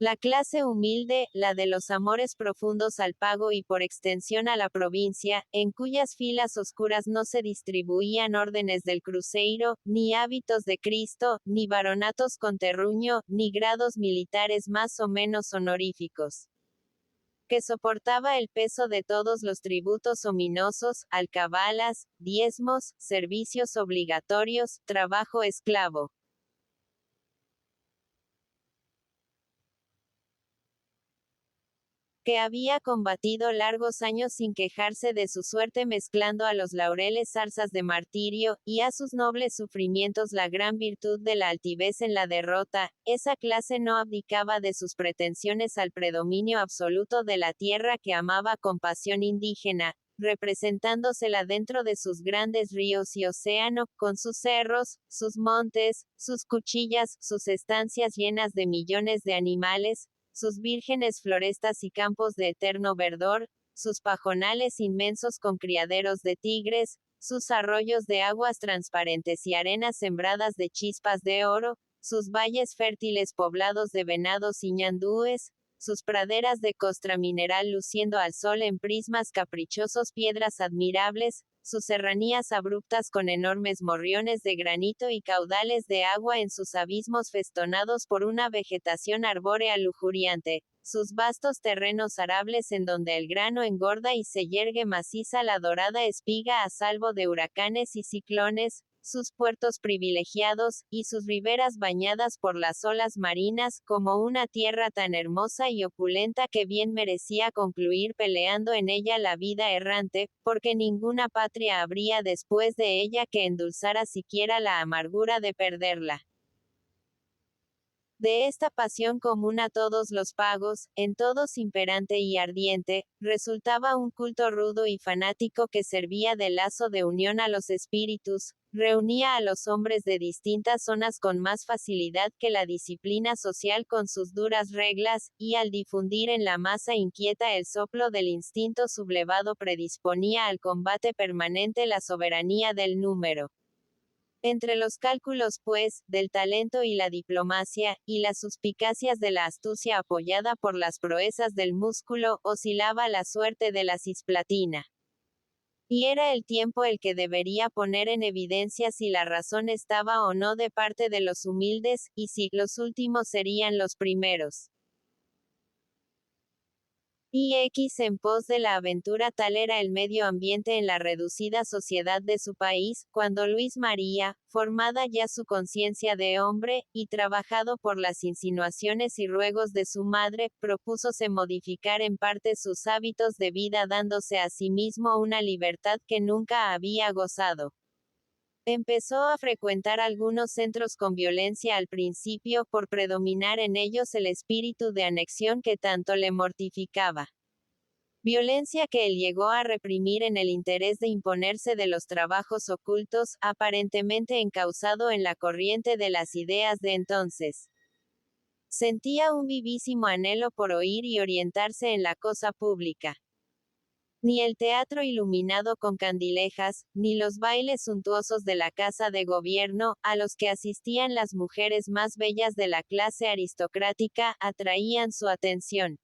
La clase humilde, la de los amores profundos al pago y por extensión a la provincia, en cuyas filas oscuras no se distribuían órdenes del cruceiro, ni hábitos de Cristo, ni baronatos con terruño, ni grados militares más o menos honoríficos. Que soportaba el peso de todos los tributos ominosos, alcabalas, diezmos, servicios obligatorios, trabajo esclavo. Que había combatido largos años sin quejarse de su suerte mezclando a los laureles zarzas de martirio, y a sus nobles sufrimientos la gran virtud de la altivez en la derrota, esa clase no abdicaba de sus pretensiones al predominio absoluto de la tierra que amaba con pasión indígena, representándosela dentro de sus grandes ríos y océano, con sus cerros, sus montes, sus cuchillas, sus estancias llenas de millones de animales, sus vírgenes florestas y campos de eterno verdor, sus pajonales inmensos con criaderos de tigres, sus arroyos de aguas transparentes y arenas sembradas de chispas de oro, sus valles fértiles poblados de venados y ñandúes, sus praderas de costra mineral luciendo al sol en prismas caprichosos, piedras admirables, sus serranías abruptas con enormes morriones de granito y caudales de agua en sus abismos festonados por una vegetación arbórea lujuriante, sus vastos terrenos arables en donde el grano engorda y se yergue maciza la dorada espiga a salvo de huracanes y ciclones, sus puertos privilegiados, y sus riberas bañadas por las olas marinas, como una tierra tan hermosa y opulenta que bien merecía concluir peleando en ella la vida errante, porque ninguna patria habría después de ella que endulzara siquiera la amargura de perderla. De esta pasión común a todos los pagos, en todos imperante y ardiente, resultaba un culto rudo y fanático que servía de lazo de unión a los espíritus, reunía a los hombres de distintas zonas con más facilidad que la disciplina social con sus duras reglas, y al difundir en la masa inquieta el soplo del instinto sublevado predisponía al combate permanente la soberanía del número. Entre los cálculos, pues, del talento y la diplomacia, y las suspicacias de la astucia apoyada por las proezas del músculo, oscilaba la suerte de la Cisplatina. Y era el tiempo el que debería poner en evidencia si la razón estaba o no de parte de los humildes, y si los últimos serían los primeros. En pos de la aventura tal era el medio ambiente en la reducida sociedad de su país, cuando Luis María, formada ya su conciencia de hombre, y trabajado por las insinuaciones y ruegos de su madre, propúsose modificar en parte sus hábitos de vida dándose a sí mismo una libertad que nunca había gozado. Empezó a frecuentar algunos centros con violencia al principio, por predominar en ellos el espíritu de anexión que tanto le mortificaba. Violencia que él llegó a reprimir en el interés de imponerse de los trabajos ocultos, aparentemente encauzado en la corriente de las ideas de entonces. Sentía un vivísimo anhelo por oír y orientarse en la cosa pública. Ni el teatro iluminado con candilejas, ni los bailes suntuosos de la casa de gobierno, a los que asistían las mujeres más bellas de la clase aristocrática, atraían su atención.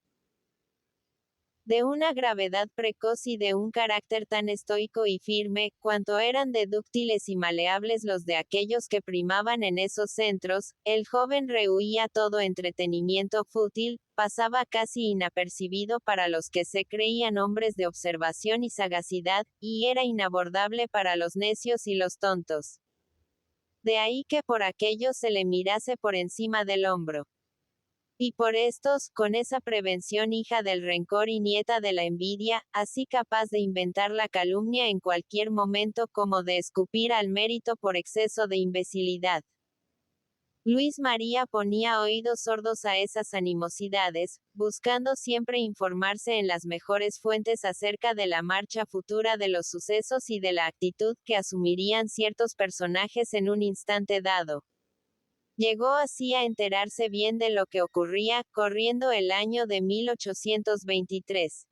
De una gravedad precoz y de un carácter tan estoico y firme, cuanto eran de dúctiles y maleables los de aquellos que primaban en esos centros, el joven rehuía todo entretenimiento fútil, pasaba casi inapercibido para los que se creían hombres de observación y sagacidad, y era inabordable para los necios y los tontos. De ahí que por aquellos se le mirase por encima del hombro. Y por estos, con esa prevención hija del rencor y nieta de la envidia, así capaz de inventar la calumnia en cualquier momento como de escupir al mérito por exceso de imbecilidad. Luis María ponía oídos sordos a esas animosidades, buscando siempre informarse en las mejores fuentes acerca de la marcha futura de los sucesos y de la actitud que asumirían ciertos personajes en un instante dado. Llegó así a enterarse bien de lo que ocurría, corriendo el año de 1823.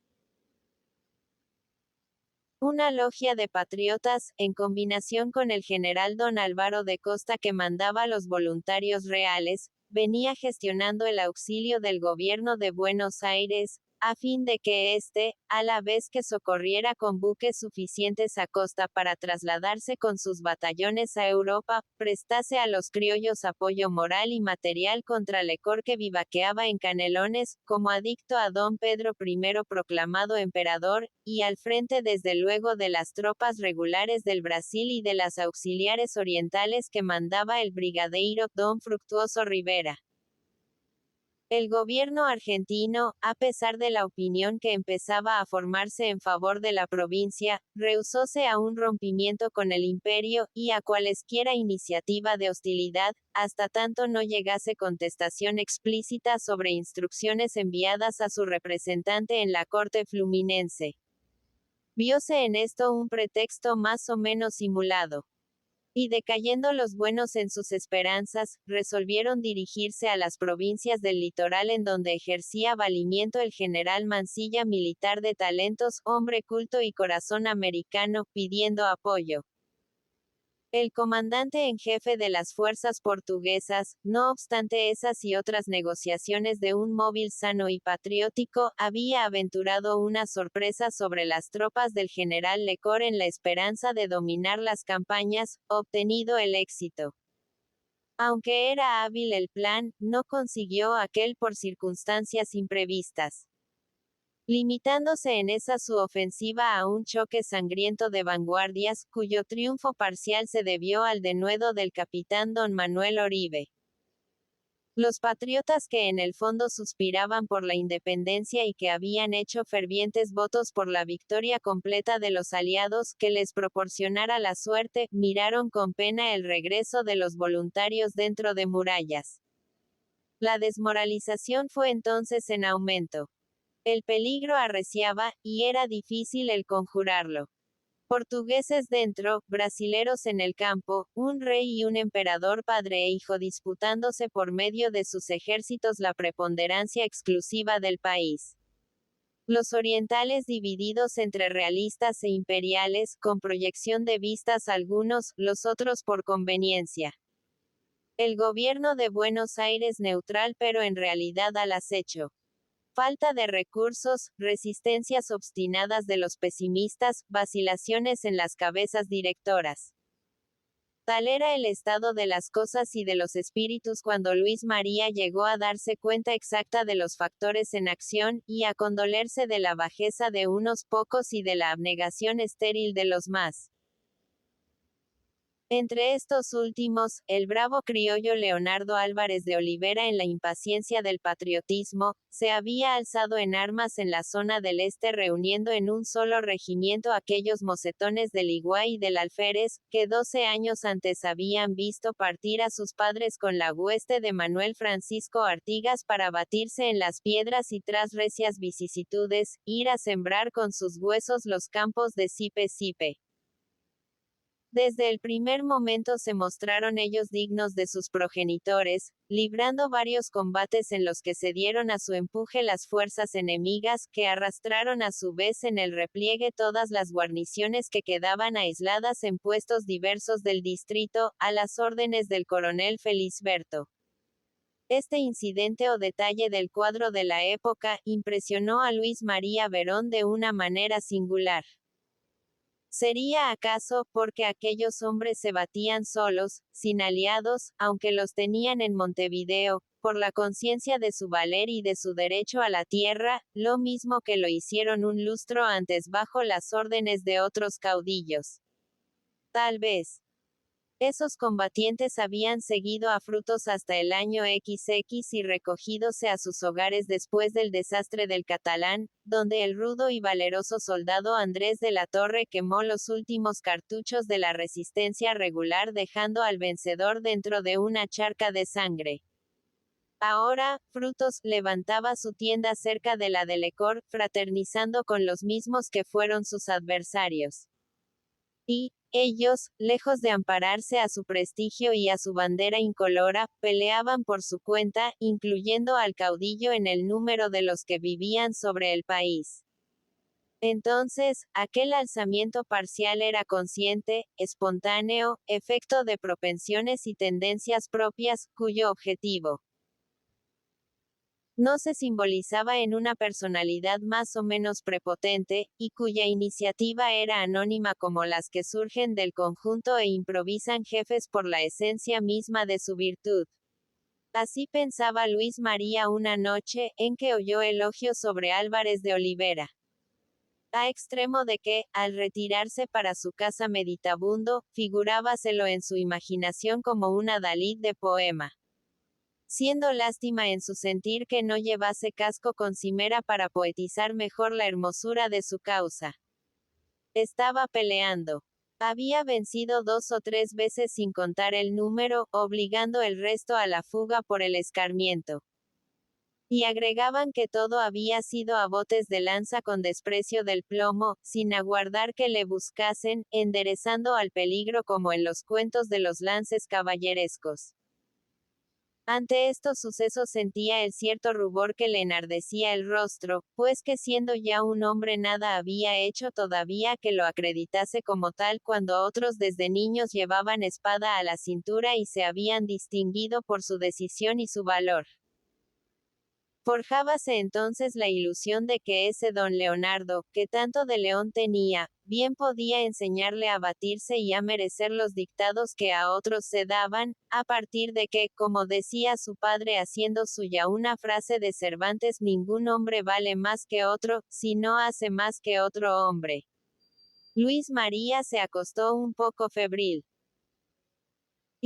Una logia de patriotas, en combinación con el general don Álvaro de Costa que mandaba los voluntarios reales, venía gestionando el auxilio del gobierno de Buenos Aires, a fin de que éste, a la vez que socorriera con buques suficientes a costa para trasladarse con sus batallones a Europa, prestase a los criollos apoyo moral y material contra Lecor que vivaqueaba en Canelones, como adicto a don Pedro I proclamado emperador, y al frente desde luego de las tropas regulares del Brasil y de las auxiliares orientales que mandaba el brigadeiro don Fructuoso Rivera. El gobierno argentino, a pesar de la opinión que empezaba a formarse en favor de la provincia, rehusóse a un rompimiento con el imperio, y a cualesquiera iniciativa de hostilidad, hasta tanto no llegase contestación explícita sobre instrucciones enviadas a su representante en la corte fluminense. Vióse en esto un pretexto más o menos simulado. Y decayendo los buenos en sus esperanzas, resolvieron dirigirse a las provincias del litoral en donde ejercía valimiento el general Mansilla, militar de talentos, hombre culto y corazón americano, pidiendo apoyo. El comandante en jefe de las fuerzas portuguesas, no obstante esas y otras negociaciones de un móvil sano y patriótico, había aventurado una sorpresa sobre las tropas del general Lecor en la esperanza de dominar las campañas, obtenido el éxito. Aunque era hábil el plan, no consiguió aquel por circunstancias imprevistas. Limitándose en esa su ofensiva a un choque sangriento de vanguardias, cuyo triunfo parcial se debió al denuedo del capitán don Manuel Oribe. Los patriotas que en el fondo suspiraban por la independencia y que habían hecho fervientes votos por la victoria completa de los aliados que les proporcionara la suerte, miraron con pena el regreso de los voluntarios dentro de murallas. La desmoralización fue entonces en aumento. El peligro arreciaba, y era difícil el conjurarlo. Portugueses dentro, brasileros en el campo, un rey y un emperador padre e hijo disputándose por medio de sus ejércitos la preponderancia exclusiva del país. Los orientales divididos entre realistas e imperiales, con proyección de vistas algunos, los otros por conveniencia. El gobierno de Buenos Aires neutral pero en realidad al acecho. Falta de recursos, resistencias obstinadas de los pesimistas, vacilaciones en las cabezas directoras. Tal era el estado de las cosas y de los espíritus cuando Luis María llegó a darse cuenta exacta de los factores en acción, y a condolerse de la bajeza de unos pocos y de la abnegación estéril de los más. Entre estos últimos, el bravo criollo Leonardo Álvarez de Olivera, en la impaciencia del patriotismo, se había alzado en armas en la zona del este, reuniendo en un solo regimiento aquellos mocetones del Iguay y del Alférez, que 12 años antes habían visto partir a sus padres con la hueste de Manuel Francisco Artigas para batirse en las piedras y tras recias vicisitudes, ir a sembrar con sus huesos los campos de Sipe. Desde el primer momento se mostraron ellos dignos de sus progenitores, librando varios combates en los que se dieron a su empuje las fuerzas enemigas, que arrastraron a su vez en el repliegue todas las guarniciones que quedaban aisladas en puestos diversos del distrito, a las órdenes del coronel Felisberto. Este incidente o detalle del cuadro de la época, impresionó a Luis María Berón de una manera singular. ¿Sería acaso, porque aquellos hombres se batían solos, sin aliados, aunque los tenían en Montevideo, por la conciencia de su valer y de su derecho a la tierra, lo mismo que lo hicieron un lustro antes bajo las órdenes de otros caudillos? Tal vez. Esos combatientes habían seguido a Frutos hasta el año XX y recogídose a sus hogares después del desastre del Catalán, donde el rudo y valeroso soldado Andrés de la Torre quemó los últimos cartuchos de la resistencia regular, dejando al vencedor dentro de una charca de sangre. Ahora, Frutos levantaba su tienda cerca de la de Lecor, fraternizando con los mismos que fueron sus adversarios. Y, ellos, lejos de ampararse a su prestigio y a su bandera incolora, peleaban por su cuenta, incluyendo al caudillo en el número de los que vivían sobre el país. Entonces, aquel alzamiento parcial era consciente, espontáneo, efecto de propensiones y tendencias propias, cuyo objetivo no se simbolizaba en una personalidad más o menos prepotente, y cuya iniciativa era anónima como las que surgen del conjunto e improvisan jefes por la esencia misma de su virtud. Así pensaba Luis María una noche, en que oyó elogios sobre Álvarez de Olivera. A extremo de que, al retirarse para su casa meditabundo, figurábaselo en su imaginación como un adalid de poema. Siendo lástima en su sentir que no llevase casco con cimera para poetizar mejor la hermosura de su causa. Estaba peleando. Había vencido 2 o 3 veces sin contar el número, obligando el resto a la fuga por el escarmiento. Y agregaban que todo había sido a botes de lanza con desprecio del plomo, sin aguardar que le buscasen, enderezando al peligro como en los cuentos de los lances caballerescos. Ante estos sucesos sentía el cierto rubor que le enardecía el rostro, pues que siendo ya un hombre nada había hecho todavía que lo acreditase como tal cuando otros desde niños llevaban espada a la cintura y se habían distinguido por su decisión y su valor. Forjábase entonces la ilusión de que ese don Leonardo, que tanto de león tenía, bien podía enseñarle a batirse y a merecer los dictados que a otros se daban, a partir de que, como decía su padre haciendo suya una frase de Cervantes, ningún hombre vale más que otro, si no hace más que otro hombre. Luis María se acostó un poco febril.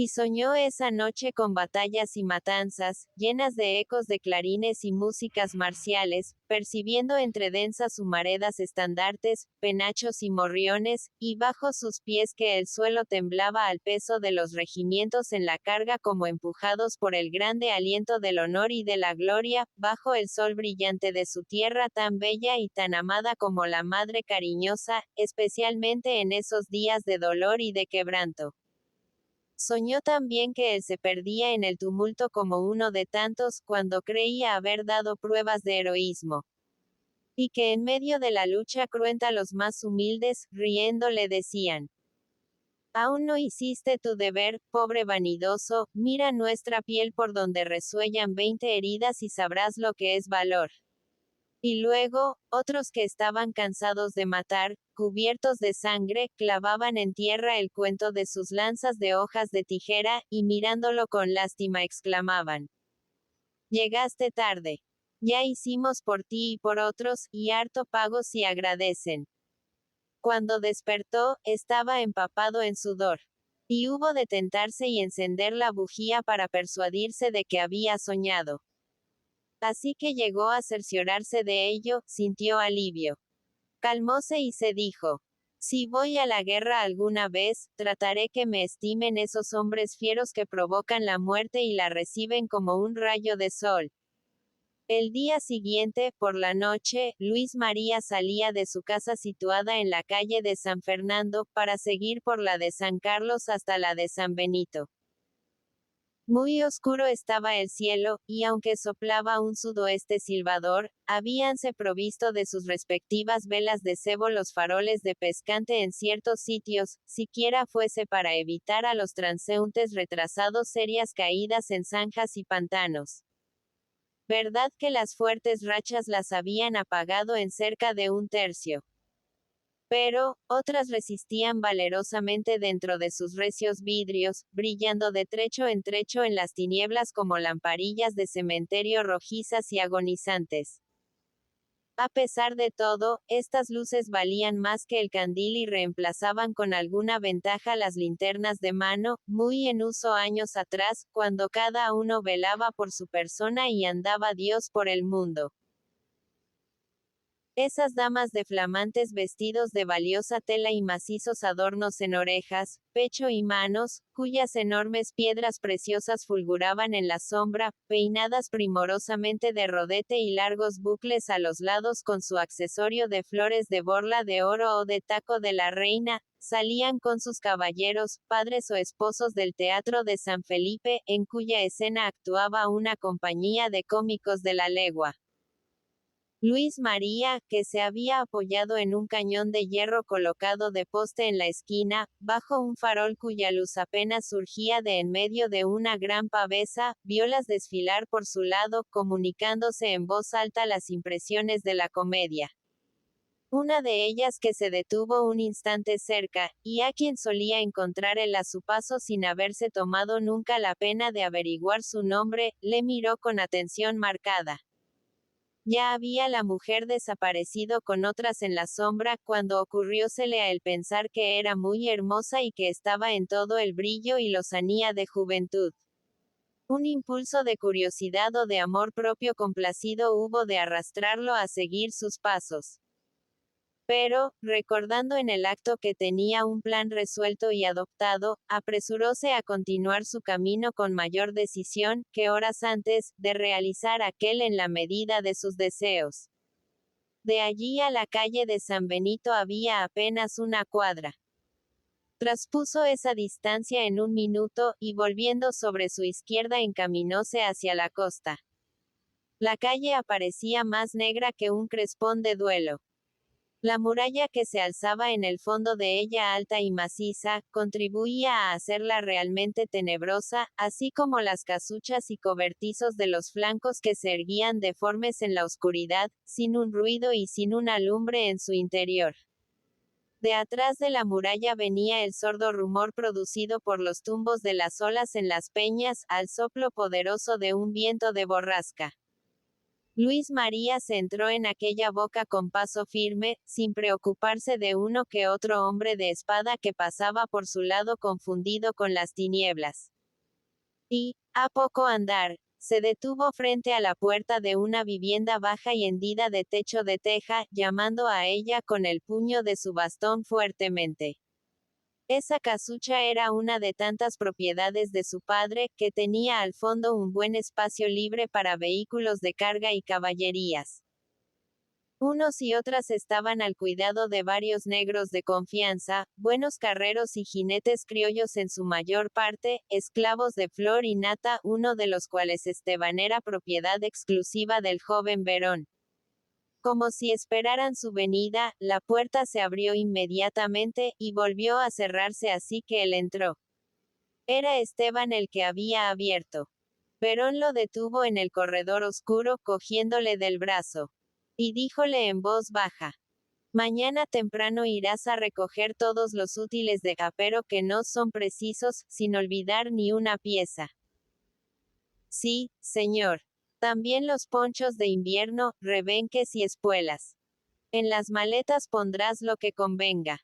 Y soñó esa noche con batallas y matanzas, llenas de ecos de clarines y músicas marciales, percibiendo entre densas humaredas estandartes, penachos y morriones, y bajo sus pies que el suelo temblaba al peso de los regimientos en la carga como empujados por el grande aliento del honor y de la gloria, bajo el sol brillante de su tierra tan bella y tan amada como la madre cariñosa, especialmente en esos días de dolor y de quebranto. Soñó también que él se perdía en el tumulto como uno de tantos, cuando creía haber dado pruebas de heroísmo. Y que en medio de la lucha cruenta los más humildes, riendo le decían: aún no hiciste tu deber, pobre vanidoso, mira nuestra piel por donde resuellan 20 heridas y sabrás lo que es valor. Y luego, otros que estaban cansados de matar, cubiertos de sangre, clavaban en tierra el cuento de sus lanzas de hojas de tijera, y mirándolo con lástima exclamaban: llegaste tarde. Ya hicimos por ti y por otros, y harto pago si agradecen. Cuando despertó, estaba empapado en sudor. Y hubo de tentarse y encender la bujía para persuadirse de que había soñado. Así que llegó a cerciorarse de ello, sintió alivio. Calmóse y se dijo: si voy a la guerra alguna vez, trataré que me estimen esos hombres fieros que provocan la muerte y la reciben como un rayo de sol. El día siguiente, por la noche, Luis María salía de su casa situada en la calle de San Fernando, para seguir por la de San Carlos hasta la de San Benito. Muy oscuro estaba el cielo, y aunque soplaba un sudoeste silbador, habíanse provisto de sus respectivas velas de cebo los faroles de pescante en ciertos sitios, siquiera fuese para evitar a los transeúntes retrasados serias caídas en zanjas y pantanos. Verdad que las fuertes rachas las habían apagado en cerca de un tercio. Pero, otras resistían valerosamente dentro de sus recios vidrios, brillando de trecho en las tinieblas como lamparillas de cementerio rojizas y agonizantes. A pesar de todo, estas luces valían más que el candil y reemplazaban con alguna ventaja las linternas de mano, muy en uso años atrás, cuando cada uno velaba por su persona y andaba Dios por el mundo. Esas damas de flamantes vestidos de valiosa tela y macizos adornos en orejas, pecho y manos, cuyas enormes piedras preciosas fulguraban en la sombra, peinadas primorosamente de rodete y largos bucles a los lados con su accesorio de flores de borla de oro o de taco de la reina, salían con sus caballeros, padres o esposos del Teatro de San Felipe, en cuya escena actuaba una compañía de cómicos de la legua. Luis María, que se había apoyado en un cañón de hierro colocado de poste en la esquina, bajo un farol cuya luz apenas surgía de en medio de una gran pavesa, violas desfilar por su lado, comunicándose en voz alta las impresiones de la comedia. Una de ellas que se detuvo un instante cerca, y a quien solía encontrar él a su paso sin haberse tomado nunca la pena de averiguar su nombre, le miró con atención marcada. Ya había la mujer desaparecido con otras en la sombra, cuando ocurriósele a él pensar que era muy hermosa y que estaba en todo el brillo y lozanía de juventud. Un impulso de curiosidad o de amor propio complacido hubo de arrastrarlo a seguir sus pasos. Pero, recordando en el acto que tenía un plan resuelto y adoptado, apresuróse a continuar su camino con mayor decisión, que horas antes, de realizar aquel en la medida de sus deseos. De allí a la calle de San Benito había apenas una cuadra. Traspuso esa distancia en un minuto, y volviendo sobre su izquierda encaminóse hacia la costa. La calle aparecía más negra que un crespón de duelo. La muralla que se alzaba en el fondo de ella alta y maciza, contribuía a hacerla realmente tenebrosa, así como las casuchas y cobertizos de los flancos que se erguían deformes en la oscuridad, sin un ruido y sin una lumbre en su interior. De atrás de la muralla venía el sordo rumor producido por los tumbos de las olas en las peñas, al soplo poderoso de un viento de borrasca. Luis María se entró en aquella boca con paso firme, sin preocuparse de uno que otro hombre de espada que pasaba por su lado confundido con las tinieblas. Y, a poco andar, se detuvo frente a la puerta de una vivienda baja y hendida de techo de teja, llamando a ella con el puño de su bastón fuertemente. Esa casucha era una de tantas propiedades de su padre, que tenía al fondo un buen espacio libre para vehículos de carga y caballerías. Unos y otras estaban al cuidado de varios negros de confianza, buenos carreros y jinetes criollos en su mayor parte, esclavos de flor y nata, uno de los cuales Esteban era propiedad exclusiva del joven Verón. Como si esperaran su venida, la puerta se abrió inmediatamente, y volvió a cerrarse así que él entró. Era Esteban el que había abierto. Perón lo detuvo en el corredor oscuro, cogiéndole del brazo. Y díjole en voz baja: mañana temprano irás a recoger todos los útiles de capero que no son precisos, sin olvidar ni una pieza. Sí, señor. También los ponchos de invierno, rebenques y espuelas. En las maletas pondrás lo que convenga.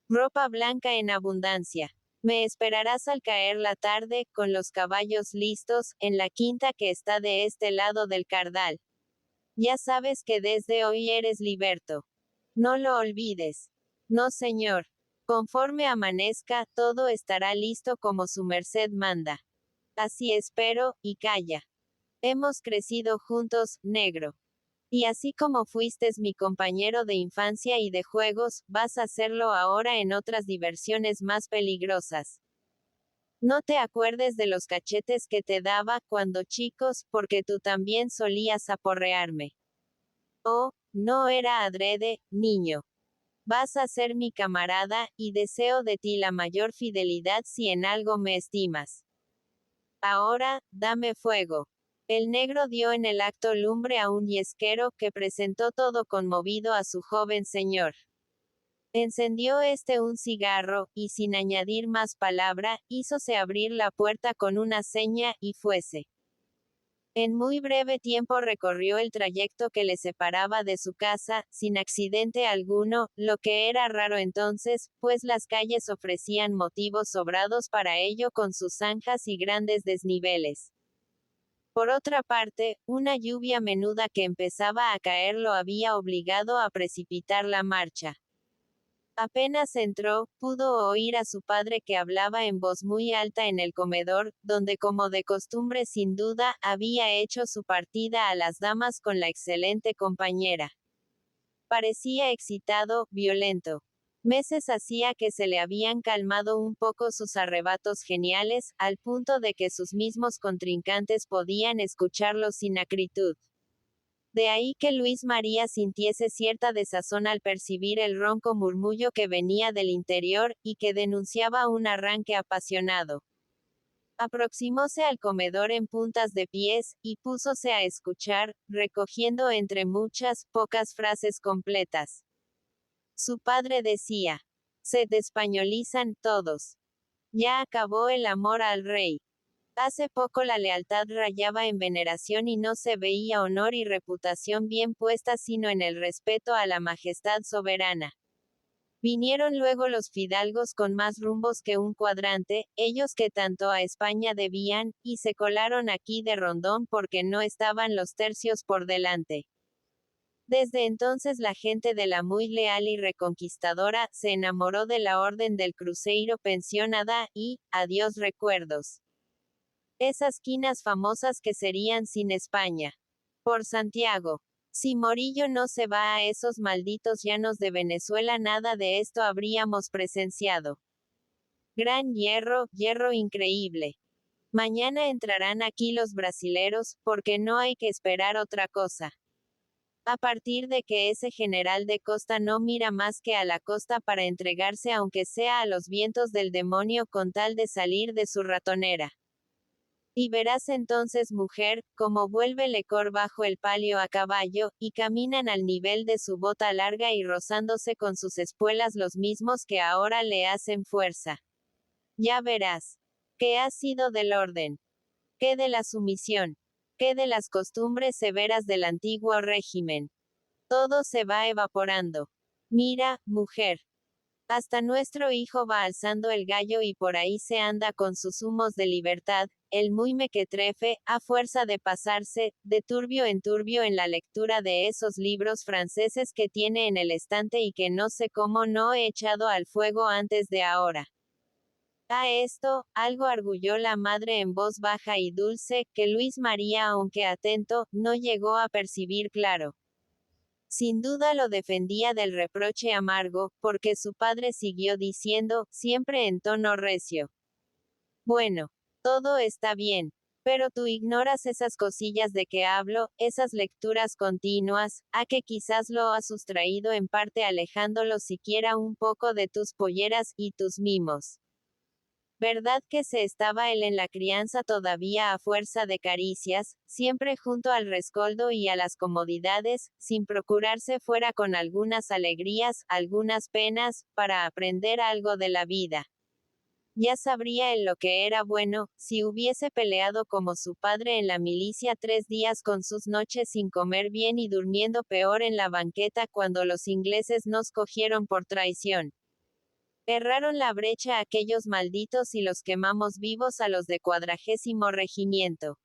Ropa blanca en abundancia. Me esperarás al caer la tarde, con los caballos listos, en la quinta que está de este lado del Cardal. Ya sabes que desde hoy eres liberto. No lo olvides. No, señor. Conforme amanezca, todo estará listo como su merced manda. Así espero, y calla. Hemos crecido juntos, negro. Y así como fuistes mi compañero de infancia y de juegos, vas a serlo ahora en otras diversiones más peligrosas. No te acuerdes de los cachetes que te daba, cuando chicos, porque tú también solías aporrearme. Oh, no era adrede, niño. Vas a ser mi camarada, y deseo de ti la mayor fidelidad si en algo me estimas. Ahora, dame fuego. El negro dio en el acto lumbre a un yesquero, que presentó todo conmovido a su joven señor. Encendió este un cigarro, y sin añadir más palabra, hízose abrir la puerta con una seña, y fuese. En muy breve tiempo recorrió el trayecto que le separaba de su casa, sin accidente alguno, lo que era raro entonces, pues las calles ofrecían motivos sobrados para ello con sus zanjas y grandes desniveles. Por otra parte, una lluvia menuda que empezaba a caer lo había obligado a precipitar la marcha. Apenas entró, pudo oír a su padre que hablaba en voz muy alta en el comedor, donde como de costumbre sin duda, había hecho su partida a las damas con la excelente compañera. Parecía excitado, violento. Meses hacía que se le habían calmado un poco sus arrebatos geniales, al punto de que sus mismos contrincantes podían escucharlo sin acritud. De ahí que Luis María sintiese cierta desazón al percibir el ronco murmullo que venía del interior, y que denunciaba un arranque apasionado. Aproximóse al comedor en puntas de pies, y púsose a escuchar, recogiendo entre muchas, pocas frases completas. Su padre decía: se despañolizan todos. Ya acabó el amor al rey. Hace poco la lealtad rayaba en veneración y no se veía honor y reputación bien puestas sino en el respeto a la majestad soberana. Vinieron luego los fidalgos con más rumbos que un cuadrante, ellos que tanto a España debían, y se colaron aquí de rondón porque no estaban los tercios por delante. Desde entonces la gente de la muy leal y reconquistadora, se enamoró de la orden del Cruzeiro pensionada, y, adiós recuerdos. Esas quinas famosas que serían sin España. Por Santiago. Si Morillo no se va a esos malditos llanos de Venezuela, nada de esto habríamos presenciado. Gran hierro, hierro increíble. Mañana entrarán aquí los brasileros, porque no hay que esperar otra cosa. A partir de que ese general de costa no mira más que a la costa para entregarse aunque sea a los vientos del demonio con tal de salir de su ratonera. Y verás entonces, mujer, cómo vuelve Lecor bajo el palio a caballo, y caminan al nivel de su bota larga y rozándose con sus espuelas los mismos que ahora le hacen fuerza. Ya verás. ¿Qué ha sido del orden? ¿Qué de la sumisión? ¿Qué de las costumbres severas del antiguo régimen? Todo se va evaporando. Mira, mujer. Hasta nuestro hijo va alzando el gallo y por ahí se anda con sus humos de libertad, el muy mequetrefe, a fuerza de pasarse, de turbio en la lectura de esos libros franceses que tiene en el estante y que no sé cómo no he echado al fuego antes de ahora. A esto, algo arguyó la madre en voz baja y dulce, que Luis María, aunque atento, no llegó a percibir claro. Sin duda lo defendía del reproche amargo, porque su padre siguió diciendo, siempre en tono recio. Bueno, todo está bien. Pero tú ignoras esas cosillas de que hablo, esas lecturas continuas, a que quizás lo has sustraído en parte alejándolo siquiera un poco de tus polleras y tus mimos. ¿Verdad que se estaba él en la crianza todavía a fuerza de caricias, siempre junto al rescoldo y a las comodidades, sin procurarse fuera con algunas alegrías, algunas penas, para aprender algo de la vida? Ya sabría él lo que era bueno, si hubiese peleado como su padre en la milicia 3 días con sus noches sin comer bien y durmiendo peor en la banqueta cuando los ingleses nos cogieron por traición. Erraron la brecha aquellos malditos y los quemamos vivos a los de 40º regimiento.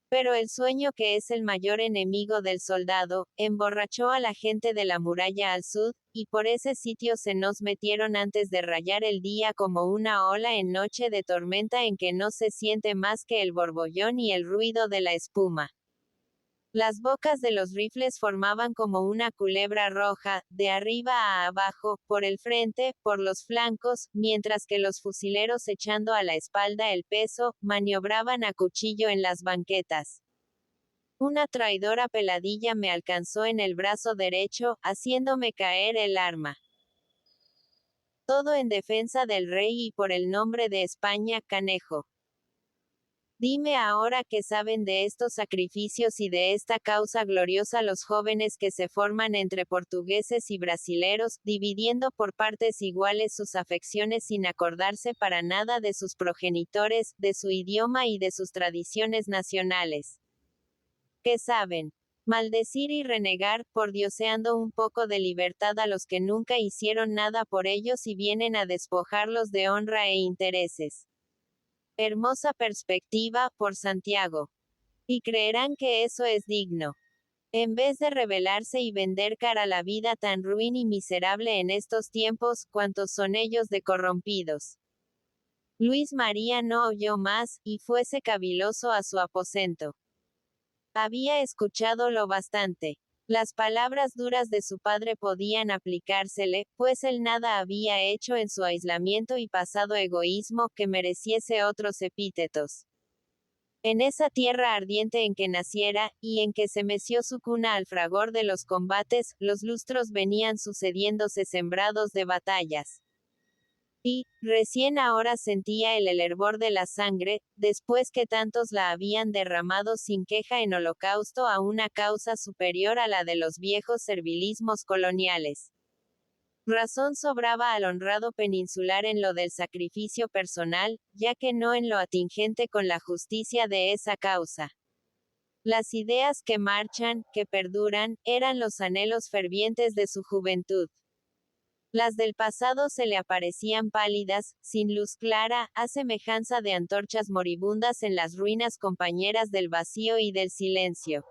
Pero el sueño, que es el mayor enemigo del soldado, emborrachó a la gente de la muralla al sud, y por ese sitio se nos metieron antes de rayar el día como una ola en noche de tormenta en que no se siente más que el borbollón y el ruido de la espuma. Las bocas de los rifles formaban como una culebra roja, de arriba a abajo, por el frente, por los flancos, mientras que los fusileros echando a la espalda el peso, maniobraban a cuchillo en las banquetas. Una traidora peladilla me alcanzó en el brazo derecho, haciéndome caer el arma. Todo en defensa del rey y por el nombre de España, canejo. Dime ahora qué saben de estos sacrificios y de esta causa gloriosa los jóvenes que se forman entre portugueses y brasileros, dividiendo por partes iguales sus afecciones sin acordarse para nada de sus progenitores, de su idioma y de sus tradiciones nacionales. ¿Qué saben? Maldecir y renegar, pordioseando un poco de libertad a los que nunca hicieron nada por ellos y vienen a despojarlos de honra e intereses. Hermosa perspectiva, por Santiago. Y creerán que eso es digno. En vez de rebelarse y vender cara a la vida tan ruin y miserable en estos tiempos, cuantos son ellos de corrompidos. Luis María no oyó más, y fuese caviloso a su aposento. Había escuchado lo bastante. Las palabras duras de su padre podían aplicársele, pues él nada había hecho en su aislamiento y pasado egoísmo que mereciese otros epítetos. En esa tierra ardiente en que naciera, y en que se meció su cuna al fragor de los combates, los lustros venían sucediéndose sembrados de batallas. Y, recién ahora sentía el hervor de la sangre, después que tantos la habían derramado sin queja en holocausto a una causa superior a la de los viejos servilismos coloniales. Razón sobraba al honrado peninsular en lo del sacrificio personal, ya que no en lo atingente con la justicia de esa causa. Las ideas que marchan, que perduran, eran los anhelos fervientes de su juventud. Las del pasado se le aparecían pálidas, sin luz clara, a semejanza de antorchas moribundas en las ruinas compañeras del vacío y del silencio.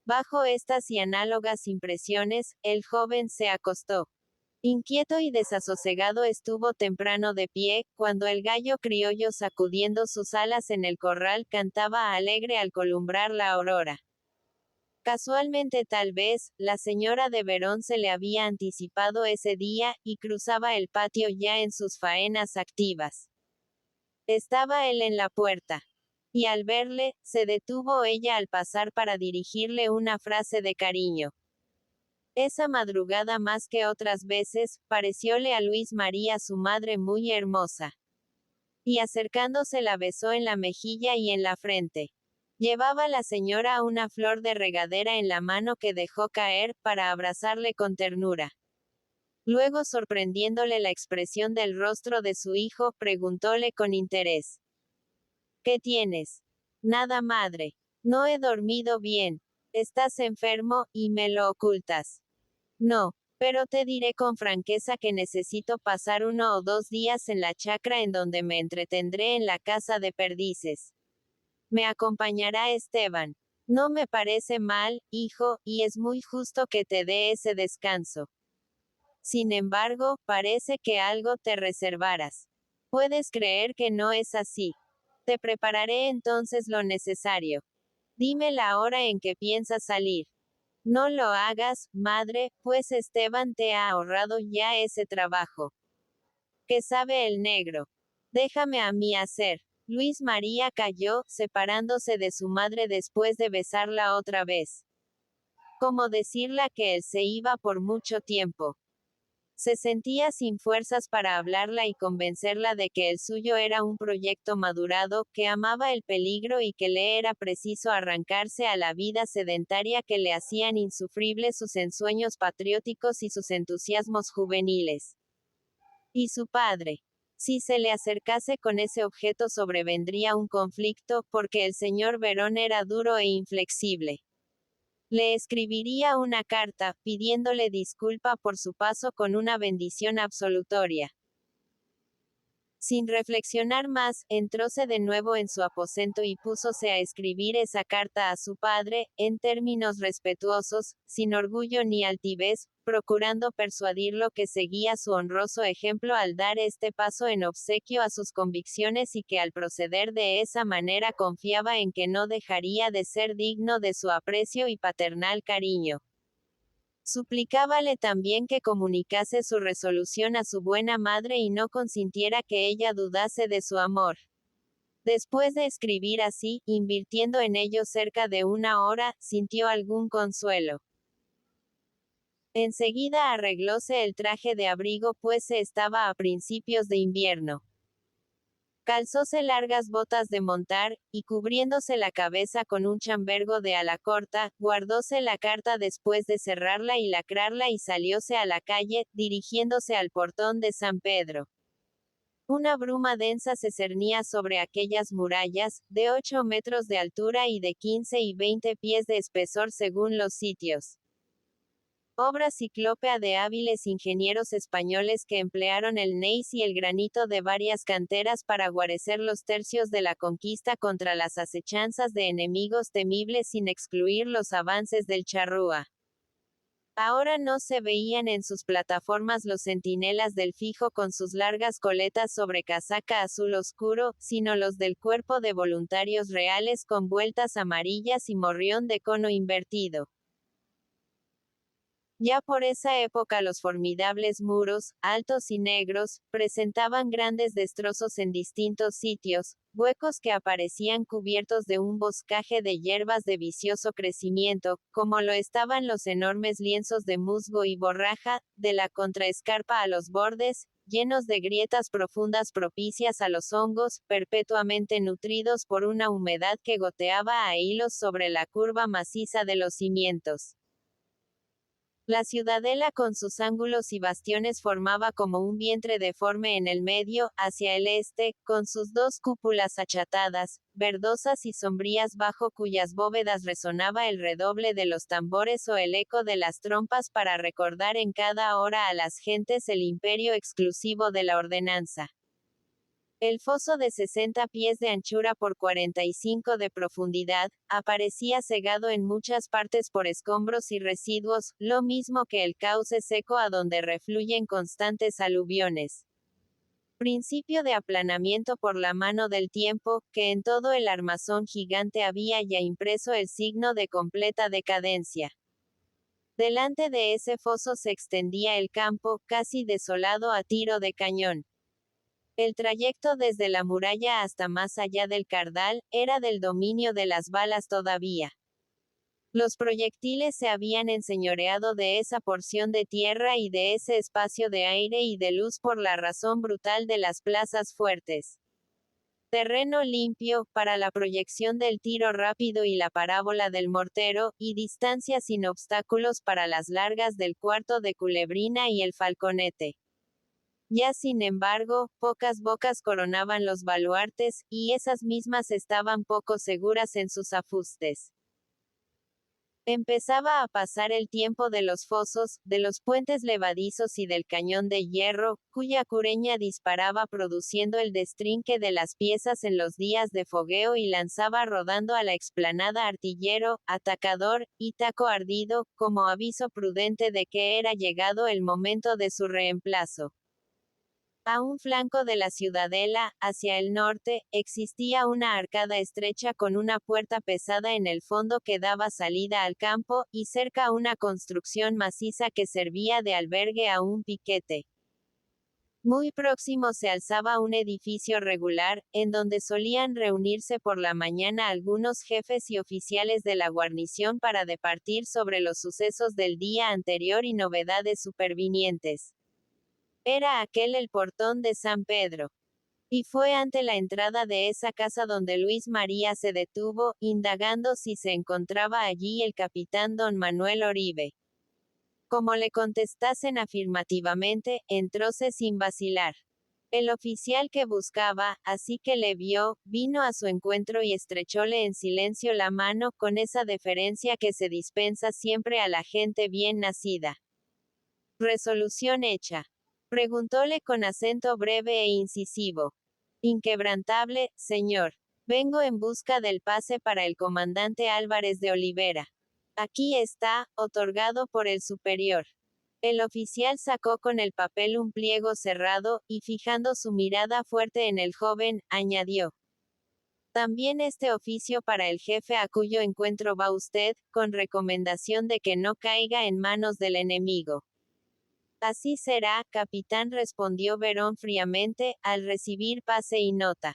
Bajo estas y análogas impresiones, el joven se acostó. Inquieto y desasosegado estuvo temprano de pie, cuando el gallo criollo sacudiendo sus alas en el corral cantaba alegre al columbrar la aurora. Casualmente tal vez, la señora de Verón se le había anticipado ese día, y cruzaba el patio ya en sus faenas activas. Estaba él en la puerta. Y al verle, se detuvo ella al pasar para dirigirle una frase de cariño. Esa madrugada más que otras veces, parecióle a Luis María su madre muy hermosa. Y acercándose la besó en la mejilla y en la frente. Llevaba la señora una flor de regadera en la mano que dejó caer, para abrazarle con ternura. Luego, sorprendiéndole la expresión del rostro de su hijo, preguntóle con interés. ¿Qué tienes? Nada, madre. No he dormido bien. Estás enfermo, y me lo ocultas. No, pero te diré con franqueza que necesito pasar 1 o 2 días en la chacra en donde me entretendré en la casa de perdices. Me acompañará Esteban. No me parece mal, hijo, y es muy justo que te dé ese descanso. Sin embargo, parece que algo te reservaras. Puedes creer que no es así. Te prepararé entonces lo necesario. Dime la hora en que piensas salir. No lo hagas, madre, pues Esteban te ha ahorrado ya ese trabajo. ¿Qué sabe el negro? Déjame a mí hacer. Luis María calló, separándose de su madre después de besarla otra vez. Como decirla que él se iba por mucho tiempo. Se sentía sin fuerzas para hablarla y convencerla de que el suyo era un proyecto madurado, que amaba el peligro y que le era preciso arrancarse a la vida sedentaria que le hacían insufribles sus ensueños patrióticos y sus entusiasmos juveniles. Y su padre. Si se le acercase con ese objeto sobrevendría un conflicto, porque el señor Verón era duro e inflexible. Le escribiría una carta, pidiéndole disculpa por su paso con una bendición absolutoria. Sin reflexionar más, entróse de nuevo en su aposento y púsose a escribir esa carta a su padre, en términos respetuosos, sin orgullo ni altivez, procurando persuadirlo que seguía su honroso ejemplo al dar este paso en obsequio a sus convicciones y que al proceder de esa manera confiaba en que no dejaría de ser digno de su aprecio y paternal cariño. Suplicábale también que comunicase su resolución a su buena madre y no consintiera que ella dudase de su amor. Después de escribir así, invirtiendo en ello cerca de 1 hora, sintió algún consuelo. Enseguida arreglóse el traje de abrigo, pues se estaba a principios de invierno. Calzóse largas botas de montar, y cubriéndose la cabeza con un chambergo de ala corta, guardóse la carta después de cerrarla y lacrarla y salióse a la calle, dirigiéndose al portón de San Pedro. Una bruma densa se cernía sobre aquellas murallas, de 8 metros de altura y de 15 y 20 pies de espesor según los sitios. Obra ciclópea de hábiles ingenieros españoles que emplearon el gneiss y el granito de varias canteras para guarecer los tercios de la conquista contra las acechanzas de enemigos temibles sin excluir los avances del charrúa. Ahora no se veían en sus plataformas los centinelas del fijo con sus largas coletas sobre casaca azul oscuro, sino los del cuerpo de voluntarios reales con vueltas amarillas y morrión de cono invertido. Ya por esa época los formidables muros, altos y negros, presentaban grandes destrozos en distintos sitios, huecos que aparecían cubiertos de un boscaje de hierbas de vicioso crecimiento, como lo estaban los enormes lienzos de musgo y borraja, de la contraescarpa a los bordes, llenos de grietas profundas propicias a los hongos, perpetuamente nutridos por una humedad que goteaba a hilos sobre la curva maciza de los cimientos. La ciudadela con sus ángulos y bastiones formaba como un vientre deforme en el medio, hacia el este, con sus dos cúpulas achatadas, verdosas y sombrías bajo cuyas bóvedas resonaba el redoble de los tambores o el eco de las trompas para recordar en cada hora a las gentes el imperio exclusivo de la ordenanza. El foso de 60 pies de anchura por 45 de profundidad, aparecía cegado en muchas partes por escombros y residuos, lo mismo que el cauce seco a donde refluyen constantes aluviones. Principio de aplanamiento por la mano del tiempo, que en todo el armazón gigante había ya impreso el signo de completa decadencia. Delante de ese foso se extendía el campo, casi desolado a tiro de cañón. El trayecto desde la muralla hasta más allá del Cardal, era del dominio de las balas todavía. Los proyectiles se habían enseñoreado de esa porción de tierra y de ese espacio de aire y de luz por la razón brutal de las plazas fuertes. Terreno limpio, para la proyección del tiro rápido y la parábola del mortero, y distancia sin obstáculos para las largas del cuarto de culebrina y el falconete. Ya sin embargo, pocas bocas coronaban los baluartes, y esas mismas estaban poco seguras en sus afustes. Empezaba a pasar el tiempo de los fosos, de los puentes levadizos y del cañón de hierro, cuya cureña disparaba produciendo el destrinque de las piezas en los días de fogueo y lanzaba rodando a la explanada artillero, atacador, y taco ardido, como aviso prudente de que era llegado el momento de su reemplazo. A un flanco de la ciudadela, hacia el norte, existía una arcada estrecha con una puerta pesada en el fondo que daba salida al campo, y cerca una construcción maciza que servía de albergue a un piquete. Muy próximo se alzaba un edificio regular, en donde solían reunirse por la mañana algunos jefes y oficiales de la guarnición para departir sobre los sucesos del día anterior y novedades supervinientes. Era aquel el portón de San Pedro. Y fue ante la entrada de esa casa donde Luis María se detuvo, indagando si se encontraba allí el capitán don Manuel Oribe. Como le contestasen afirmativamente, entróse sin vacilar. El oficial que buscaba, así que le vio, vino a su encuentro y estrechóle en silencio la mano, con esa deferencia que se dispensa siempre a la gente bien nacida. Resolución hecha. Preguntóle con acento breve e incisivo. Inquebrantable, señor. Vengo en busca del pase para el comandante Álvarez de Olivera. Aquí está, otorgado por el superior. El oficial sacó con el papel un pliego cerrado, y fijando su mirada fuerte en el joven, añadió. También este oficio para el jefe a cuyo encuentro va usted, con recomendación de que no caiga en manos del enemigo. Así será, capitán, respondió Verón fríamente, al recibir pase y nota.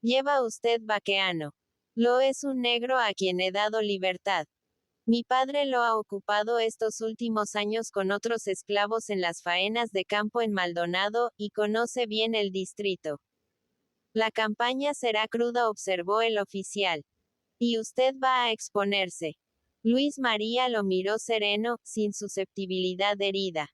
Lleva usted vaqueano. Lo es un negro a quien he dado libertad. Mi padre lo ha ocupado estos últimos años con otros esclavos en las faenas de campo en Maldonado, y conoce bien el distrito. La campaña será cruda, observó el oficial. Y usted va a exponerse. Luis María lo miró sereno, sin susceptibilidad herida.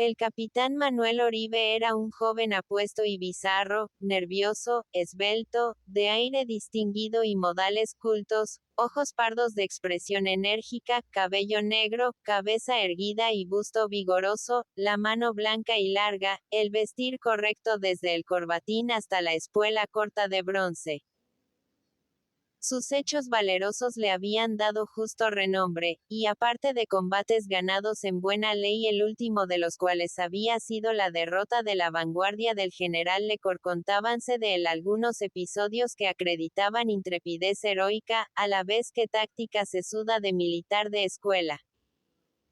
El capitán Manuel Oribe era un joven apuesto y bizarro, nervioso, esbelto, de aire distinguido y modales cultos, ojos pardos de expresión enérgica, cabello negro, cabeza erguida y busto vigoroso, la mano blanca y larga, el vestir correcto desde el corbatín hasta la espuela corta de bronce. Sus hechos valerosos le habían dado justo renombre, y aparte de combates ganados en buena ley, el último de los cuales había sido la derrota de la vanguardia del general Lecor, contábanse de él algunos episodios que acreditaban intrepidez heroica, a la vez que táctica sesuda de militar de escuela.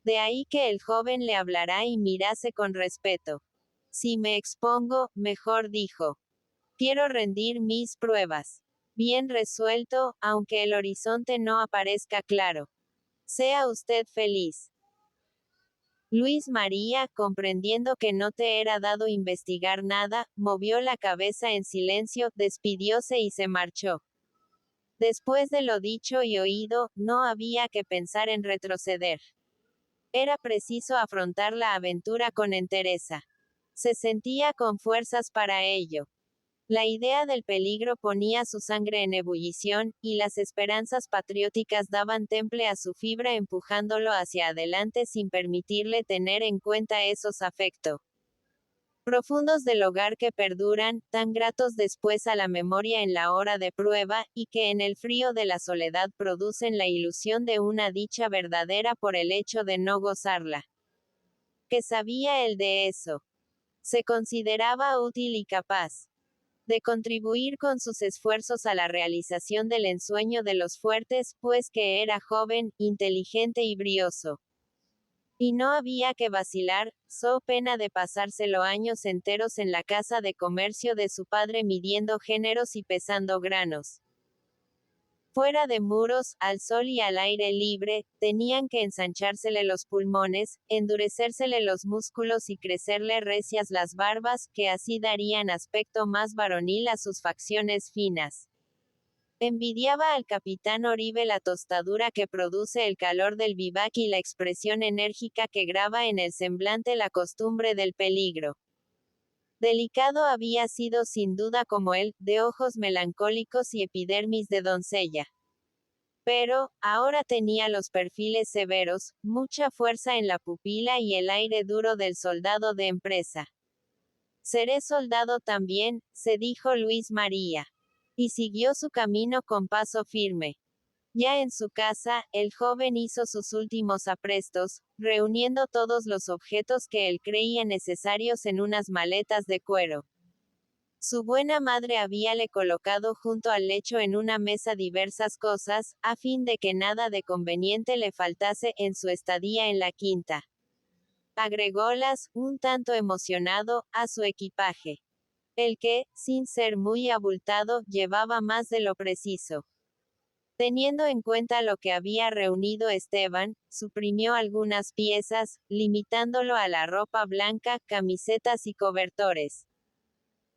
De ahí que el joven le hablara y mirase con respeto. Si me expongo, mejor dijo. Quiero rendir mis pruebas. Bien resuelto, aunque el horizonte no aparezca claro. Sea usted feliz. Luis María, comprendiendo que no te era dado investigar nada, movió la cabeza en silencio, despidióse y se marchó. Después de lo dicho y oído, no había que pensar en retroceder. Era preciso afrontar la aventura con entereza. Se sentía con fuerzas para ello. La idea del peligro ponía su sangre en ebullición, y las esperanzas patrióticas daban temple a su fibra empujándolo hacia adelante sin permitirle tener en cuenta esos afectos profundos del hogar que perduran, tan gratos después a la memoria en la hora de prueba, y que en el frío de la soledad producen la ilusión de una dicha verdadera por el hecho de no gozarla. ¿Qué sabía él de eso? Se consideraba útil y capaz de contribuir con sus esfuerzos a la realización del ensueño de los fuertes, pues que era joven, inteligente y brioso. Y no había que vacilar, so pena de pasárselo años enteros en la casa de comercio de su padre midiendo géneros y pesando granos. Fuera de muros, al sol y al aire libre, tenían que ensanchársele los pulmones, endurecérsele los músculos y crecerle recias las barbas, que así darían aspecto más varonil a sus facciones finas. Envidiaba al capitán Oribe la tostadura que produce el calor del vivac y la expresión enérgica que graba en el semblante la costumbre del peligro. Delicado había sido sin duda como él, de ojos melancólicos y epidermis de doncella. Pero, ahora tenía los perfiles severos, mucha fuerza en la pupila y el aire duro del soldado de empresa. Seré soldado también, se dijo Luis María. Y siguió su camino con paso firme. Ya en su casa, el joven hizo sus últimos aprestos, reuniendo todos los objetos que él creía necesarios en unas maletas de cuero. Su buena madre habíale colocado junto al lecho en una mesa diversas cosas, a fin de que nada de conveniente le faltase en su estadía en la quinta. Agrególas, un tanto emocionado, a su equipaje. El que, sin ser muy abultado, llevaba más de lo preciso. Teniendo en cuenta lo que había reunido Esteban, suprimió algunas piezas, limitándolo a la ropa blanca, camisetas y cobertores.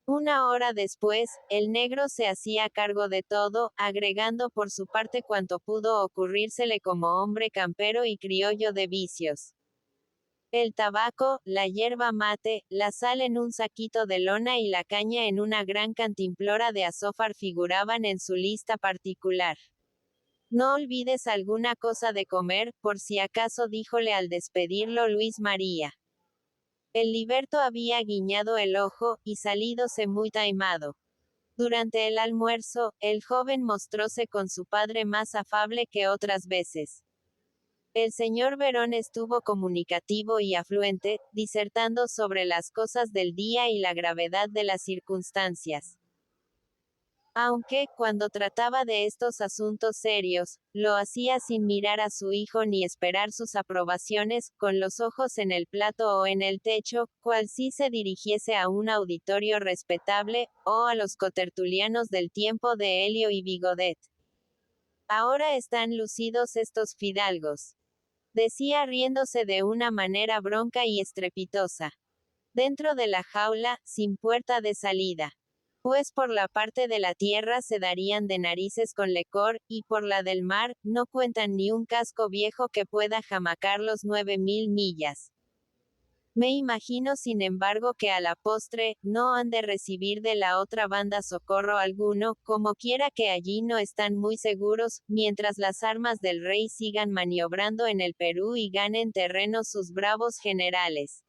Una hora después, el negro se hacía cargo de todo, agregando por su parte cuanto pudo ocurrírsele como hombre campero y criollo de vicios. El tabaco, la yerba mate, la sal en un saquito de lona y la caña en una gran cantimplora de azófar figuraban en su lista particular. No olvides alguna cosa de comer, por si acaso díjole al despedirlo Luis María. El liberto había guiñado el ojo, y salídose muy taimado. Durante el almuerzo, el joven mostróse con su padre más afable que otras veces. El señor Verón estuvo comunicativo y afluente, disertando sobre las cosas del día y la gravedad de las circunstancias. Aunque, cuando trataba de estos asuntos serios, lo hacía sin mirar a su hijo ni esperar sus aprobaciones, con los ojos en el plato o en el techo, cual si se dirigiese a un auditorio respetable, o a los cotertulianos del tiempo de Helio y Vigodet. Ahora están lucidos estos fidalgos, decía riéndose de una manera bronca y estrepitosa. Dentro de la jaula, sin puerta de salida. Pues por la parte de la tierra se darían de narices con lecor, y por la del mar, no cuentan ni un casco viejo que pueda jamacar los 9000 millas. Me imagino sin embargo que a la postre, no han de recibir de la otra banda socorro alguno, como quiera que allí no están muy seguros, mientras las armas del rey sigan maniobrando en el Perú y ganen terreno sus bravos generales.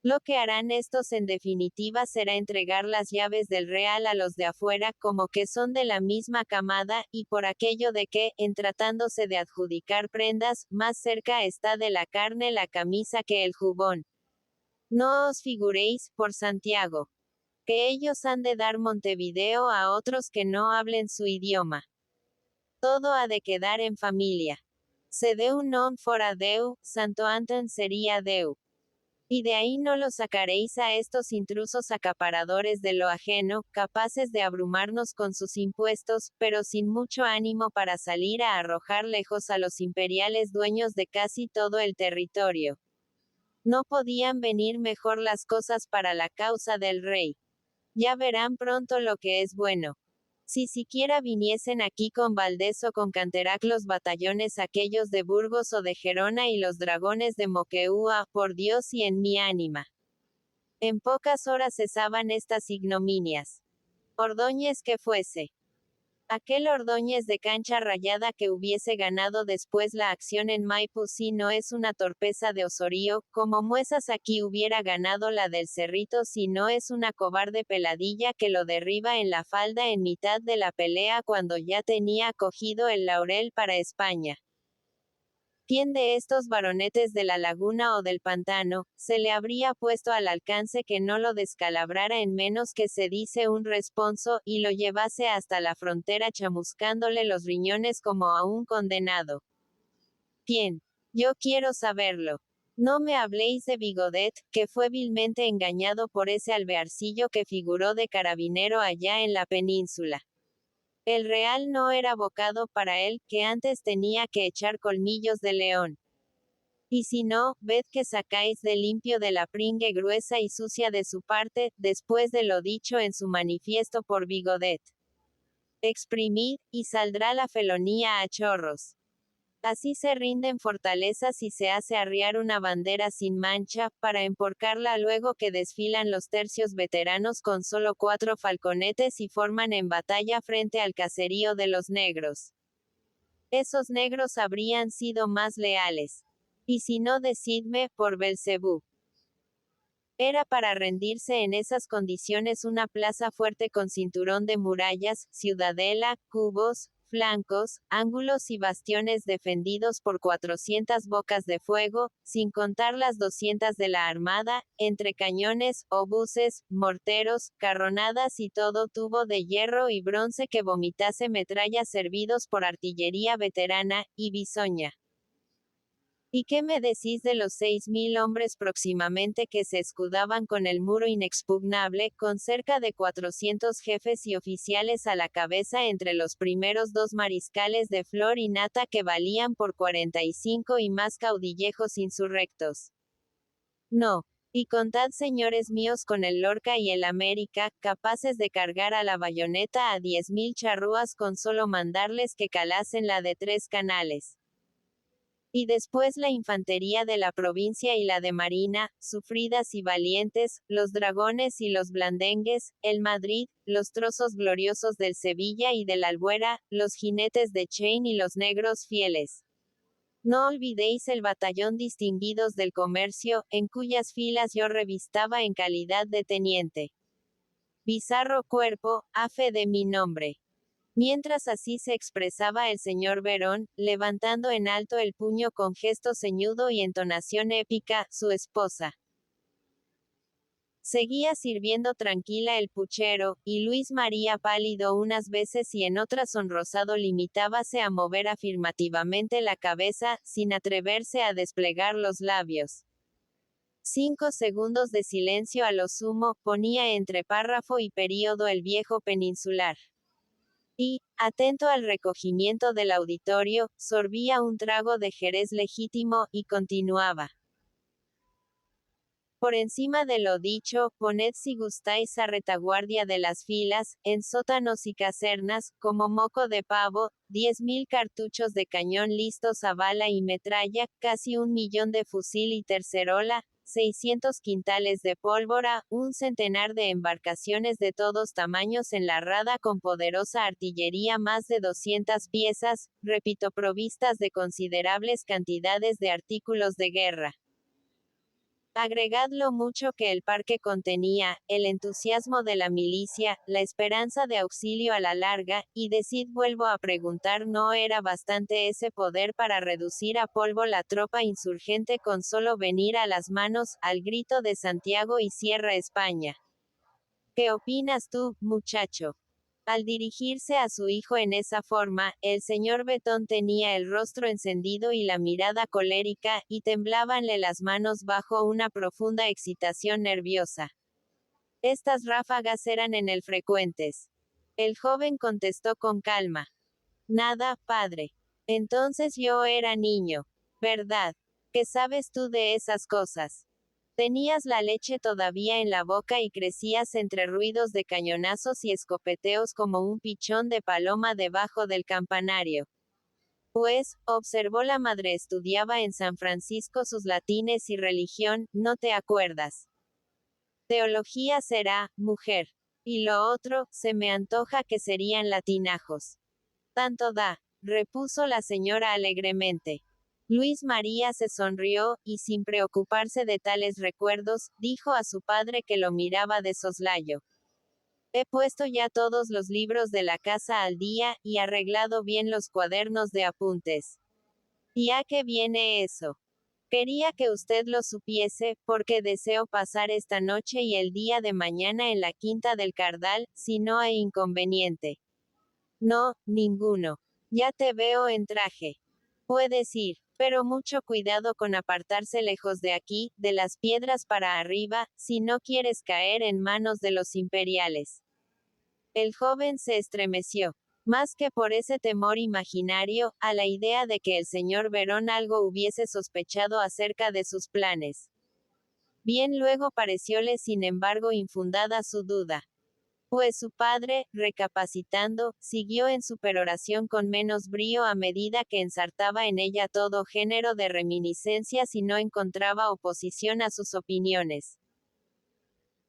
Lo que harán estos en definitiva será entregar las llaves del real a los de afuera, como que son de la misma camada, y por aquello de que, en tratándose de adjudicar prendas, más cerca está de la carne la camisa que el jubón. No os figuréis, por Santiago, que ellos han de dar Montevideo a otros que no hablen su idioma. Todo ha de quedar en familia. Se Deu non fora Deu, Santo Antón sería Deu. Y de ahí no lo sacaréis a estos intrusos acaparadores de lo ajeno, capaces de abrumarnos con sus impuestos, pero sin mucho ánimo para salir a arrojar lejos a los imperiales dueños de casi todo el territorio. No podían venir mejor las cosas para la causa del rey. Ya verán pronto lo que es bueno. Si siquiera viniesen aquí con Valdés o con Canterac los batallones aquellos de Burgos o de Gerona y los dragones de Moquegua, por Dios y en mi ánima. En pocas horas cesaban estas ignominias. Ordóñez que fuese. Aquel Ordóñez de cancha rayada que hubiese ganado después la acción en Maipú si no es una torpeza de Osorio, como Muesas aquí hubiera ganado la del Cerrito si no es una cobarde peladilla que lo derriba en la falda en mitad de la pelea cuando ya tenía cogido el laurel para España. ¿Quién de estos baronetes de la laguna o del pantano, se le habría puesto al alcance que no lo descalabrara en menos que se dice un responso, y lo llevase hasta la frontera chamuscándole los riñones como a un condenado? ¿Quién? Yo quiero saberlo. No me habléis de Bigodet, que fue vilmente engañado por ese alvearcillo que figuró de carabinero allá en la península. El real no era bocado para él, que antes tenía que echar colmillos de león. Y si no, ved que sacáis de limpio de la pringue gruesa y sucia de su parte, después de lo dicho en su manifiesto por Bigodet. Exprimid, y saldrá la felonía a chorros. Así se rinden fortalezas y se hace arriar una bandera sin mancha, para emporcarla luego que desfilan los tercios veteranos con solo 4 falconetes y forman en batalla frente al caserío de los negros. Esos negros habrían sido más leales. Y si no, decidme, por Belcebú. Era para rendirse en esas condiciones una plaza fuerte con cinturón de murallas, ciudadela, cubos, flancos, ángulos y bastiones defendidos por 400 bocas de fuego, sin contar las 200 de la armada, entre cañones, obuses, morteros, carronadas y todo tubo de hierro y bronce que vomitase metralla servidos por artillería veterana, y bisoña. ¿Y qué me decís de los 6.000 hombres próximamente que se escudaban con el muro inexpugnable, con cerca de 400 jefes y oficiales a la cabeza entre los primeros 2 mariscales de flor y nata que valían por 45 y más caudillejos insurrectos? No. Y contad, señores míos, con el Lorca y el América, capaces de cargar a la bayoneta a 10.000 charrúas con solo mandarles que calasen la de 3 canales. Y después la infantería de la provincia y la de marina, sufridas y valientes, los dragones y los blandengues, el Madrid, los trozos gloriosos del Sevilla y del Albuera, los jinetes de Chain y los negros fieles. No olvidéis el batallón distinguidos del comercio, en cuyas filas yo revistaba en calidad de teniente. Bizarro cuerpo, a fe de mi nombre. Mientras así se expresaba el señor Verón, levantando en alto el puño con gesto ceñudo y entonación épica, su esposa seguía sirviendo tranquila el puchero, y Luis María pálido unas veces y en otras sonrosado limitábase a mover afirmativamente la cabeza, sin atreverse a desplegar los labios. 5 segundos de silencio a lo sumo, ponía entre párrafo y período el viejo peninsular. Y, atento al recogimiento del auditorio, sorbía un trago de jerez legítimo, y continuaba. Por encima de lo dicho, poned si gustáis a retaguardia de las filas, en sótanos y casernas, como moco de pavo, 10.000 cartuchos de cañón listos a bala y metralla, casi 1.000.000 de fusil y tercerola, 600 quintales de pólvora, un centenar de embarcaciones de todos tamaños en la rada con poderosa artillería, más de 200 piezas, repito, provistas de considerables cantidades de artículos de guerra. Agregad lo mucho que el parque contenía, el entusiasmo de la milicia, la esperanza de auxilio a la larga, y decid, vuelvo a preguntar, ¿no era bastante ese poder para reducir a polvo la tropa insurgente con solo venir a las manos, al grito de Santiago y Cierra España? ¿Qué opinas tú, muchacho? Al dirigirse a su hijo en esa forma, el señor Betón tenía el rostro encendido y la mirada colérica, y temblábanle las manos bajo una profunda excitación nerviosa. Estas ráfagas eran en él frecuentes. El joven contestó con calma. Nada, padre. Entonces yo era niño. ¿Verdad? ¿Qué sabes tú de esas cosas? Tenías la leche todavía en la boca y crecías entre ruidos de cañonazos y escopeteos como un pichón de paloma debajo del campanario. Pues, observó la madre, estudiaba en San Francisco sus latines y religión, ¿no te acuerdas? Teología será, mujer. Y lo otro, se me antoja que serían latinajos. Tanto da, repuso la señora alegremente. Luis María se sonrió, y sin preocuparse de tales recuerdos, dijo a su padre que lo miraba de soslayo. He puesto ya todos los libros de la casa al día, y arreglado bien los cuadernos de apuntes. ¿Y a qué viene eso? Quería que usted lo supiese, porque deseo pasar esta noche y el día de mañana en la quinta del Cardal, si no hay inconveniente. No, ninguno. Ya te veo en traje. Puedes ir, pero mucho cuidado con apartarse lejos de aquí, de las piedras para arriba, si no quieres caer en manos de los imperiales. El joven se estremeció. Más que por ese temor imaginario, a la idea de que el señor Verón algo hubiese sospechado acerca de sus planes. Bien luego parecióle sin embargo infundada su duda. Pues su padre, recapacitando, siguió en su peroración con menos brío a medida que ensartaba en ella todo género de reminiscencias y no encontraba oposición a sus opiniones.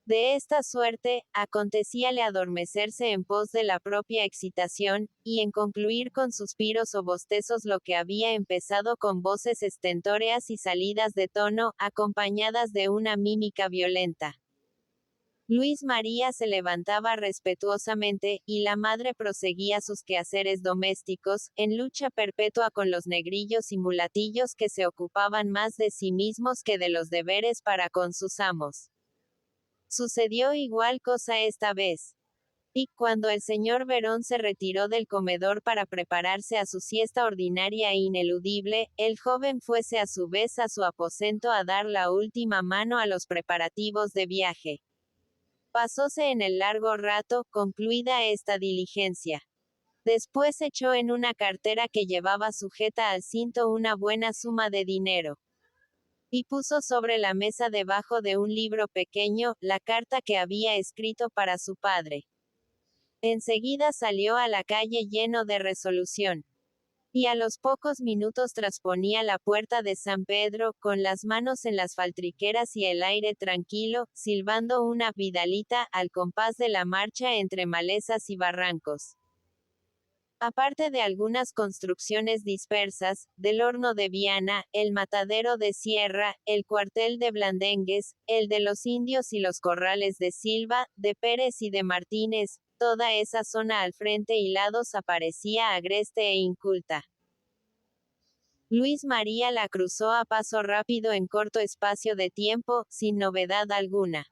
De esta suerte, acontecíale adormecerse en pos de la propia excitación, y en concluir con suspiros o bostezos lo que había empezado con voces estentóreas y salidas de tono, acompañadas de una mímica violenta. Luis María se levantaba respetuosamente, y la madre proseguía sus quehaceres domésticos, en lucha perpetua con los negrillos y mulatillos que se ocupaban más de sí mismos que de los deberes para con sus amos. Sucedió igual cosa esta vez. Y, cuando el señor Verón se retiró del comedor para prepararse a su siesta ordinaria e ineludible, el joven fuese a su vez a su aposento a dar la última mano a los preparativos de viaje. Pasóse en el largo rato, concluida esta diligencia. Después echó en una cartera que llevaba sujeta al cinto una buena suma de dinero. Y puso sobre la mesa debajo de un libro pequeño, la carta que había escrito para su padre. Enseguida salió a la calle lleno de resolución. Y a los pocos minutos trasponía la puerta de San Pedro, con las manos en las faltriqueras y el aire tranquilo, silbando una vidalita, al compás de la marcha entre malezas y barrancos. Aparte de algunas construcciones dispersas, del horno de Viana, el matadero de Sierra, el cuartel de Blandengues, el de los indios y los corrales de Silva, de Pérez y de Martínez, toda esa zona al frente y lados aparecía agreste e inculta. Luis María la cruzó a paso rápido en corto espacio de tiempo, sin novedad alguna.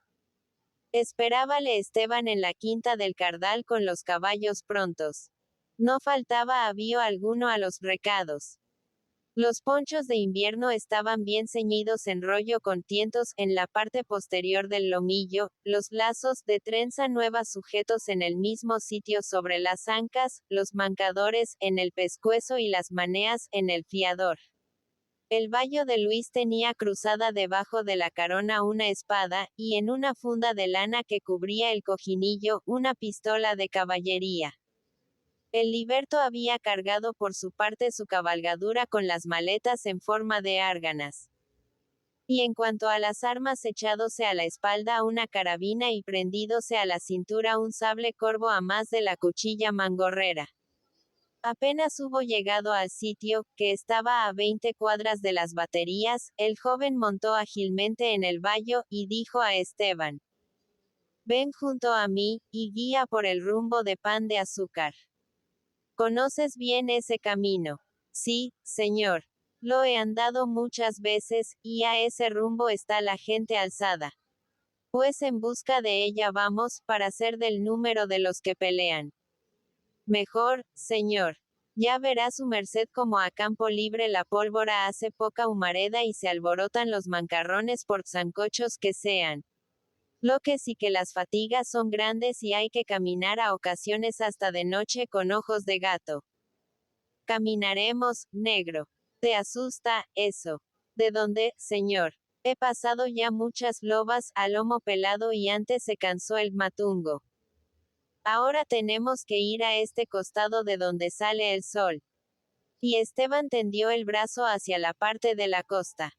Esperábale Esteban en la quinta del Cardal con los caballos prontos. No faltaba avío alguno a los recados. Los ponchos de invierno estaban bien ceñidos en rollo con tientos en la parte posterior del lomillo, los lazos de trenza nueva sujetos en el mismo sitio sobre las ancas, los mancadores en el pescuezo y las maneas en el fiador. El bayo de Luis tenía cruzada debajo de la carona una espada, y en una funda de lana que cubría el cojinillo, una pistola de caballería. El liberto había cargado por su parte su cabalgadura con las maletas en forma de árganas. Y en cuanto a las armas, echádose a la espalda una carabina y prendídose a la cintura un sable corvo a más de la cuchilla mangorrera. Apenas hubo llegado al sitio, que estaba a 20 cuadras de las baterías, el joven montó ágilmente en el bayo, y dijo a Esteban: «Ven junto a mí, y guía por el rumbo de Pan de Azúcar. ¿Conoces bien ese camino?» «Sí, señor. Lo he andado muchas veces, y a ese rumbo está la gente alzada. Pues en busca de ella vamos, para ser del número de los que pelean». Mejor, señor. Ya verá su merced como a campo libre la pólvora hace poca humareda y se alborotan los mancarrones por zancochos que sean. Lo que sí que las fatigas son grandes y hay que caminar a ocasiones hasta de noche con ojos de gato. Caminaremos, negro. ¿Te asusta, eso? ¿De dónde, señor? He pasado ya muchas lobas a lomo pelado y antes se cansó el matungo. Ahora tenemos que ir a este costado de donde sale el sol. Y Esteban tendió el brazo hacia la parte de la costa.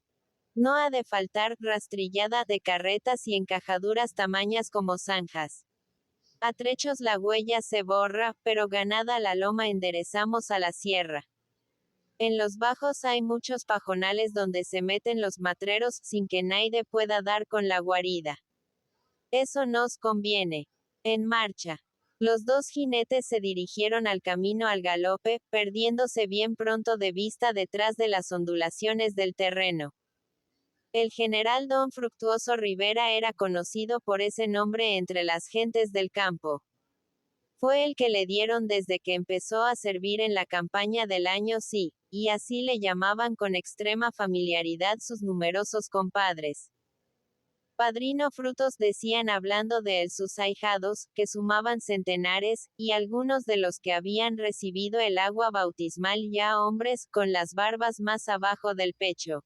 No ha de faltar rastrillada de carretas y encajaduras tamañas como zanjas. A trechos la huella se borra, pero ganada la loma enderezamos a la sierra. En los bajos hay muchos pajonales donde se meten los matreros sin que nadie pueda dar con la guarida. Eso nos conviene. En marcha. Los dos jinetes se dirigieron al camino al galope, perdiéndose bien pronto de vista detrás de las ondulaciones del terreno. El general don Fructuoso Rivera era conocido por ese nombre entre las gentes del campo. Fue el que le dieron desde que empezó a servir en la campaña del año sí, y así le llamaban con extrema familiaridad sus numerosos compadres. Padrino Frutos decían hablando de él sus ahijados, que sumaban centenares, y algunos de los que habían recibido el agua bautismal ya hombres, con las barbas más abajo del pecho.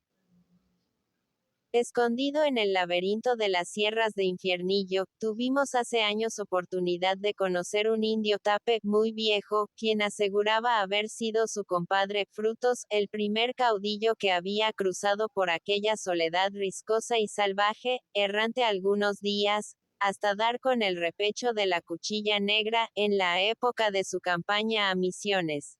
Escondido en el laberinto de las sierras de Infiernillo, tuvimos hace años oportunidad de conocer un indio tape, muy viejo, quien aseguraba haber sido su compadre Frutos, el primer caudillo que había cruzado por aquella soledad riscosa y salvaje, errante algunos días, hasta dar con el repecho de la Cuchilla Negra, en la época de su campaña a Misiones.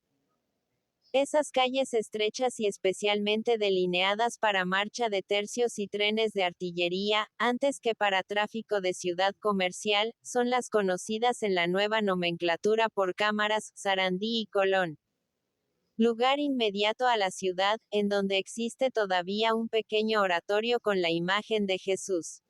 Esas calles estrechas y especialmente delineadas para marcha de tercios y trenes de artillería, antes que para tráfico de ciudad comercial, son las conocidas en la nueva nomenclatura por Cámaras, Sarandí y Colón. Lugar inmediato a la ciudad, en donde existe todavía un pequeño oratorio con la imagen de Jesús.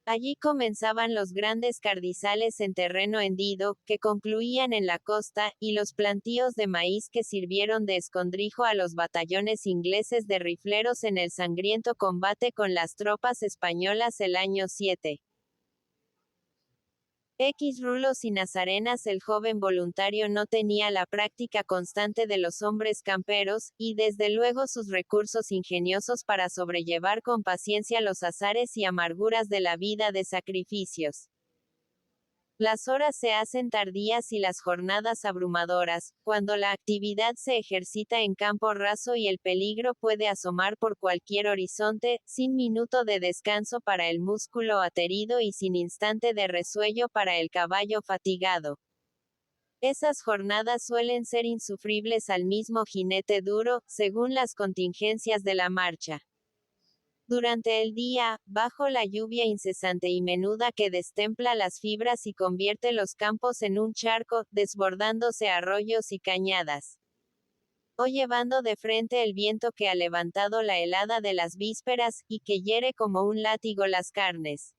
Allí comenzaban los grandes cardizales en terreno hendido, que concluían en la costa, y los plantíos de maíz que sirvieron de escondrijo a los batallones ingleses de rifleros en el sangriento combate con las tropas españolas el año 7. Rulos y Nazarenas. El joven voluntario no tenía la práctica constante de los hombres camperos, y desde luego sus recursos ingeniosos para sobrellevar con paciencia los azares y amarguras de la vida de sacrificios. Las horas se hacen tardías y las jornadas abrumadoras, cuando la actividad se ejercita en campo raso y el peligro puede asomar por cualquier horizonte, sin minuto de descanso para el músculo aterido y sin instante de resuello para el caballo fatigado. Esas jornadas suelen ser insufribles al mismo jinete duro, según las contingencias de la marcha. Durante el día, bajo la lluvia incesante y menuda que destempla las fibras y convierte los campos en un charco, desbordándose arroyos y cañadas. O llevando de frente el viento que ha levantado la helada de las vísperas, y que hiere como un látigo las carnes.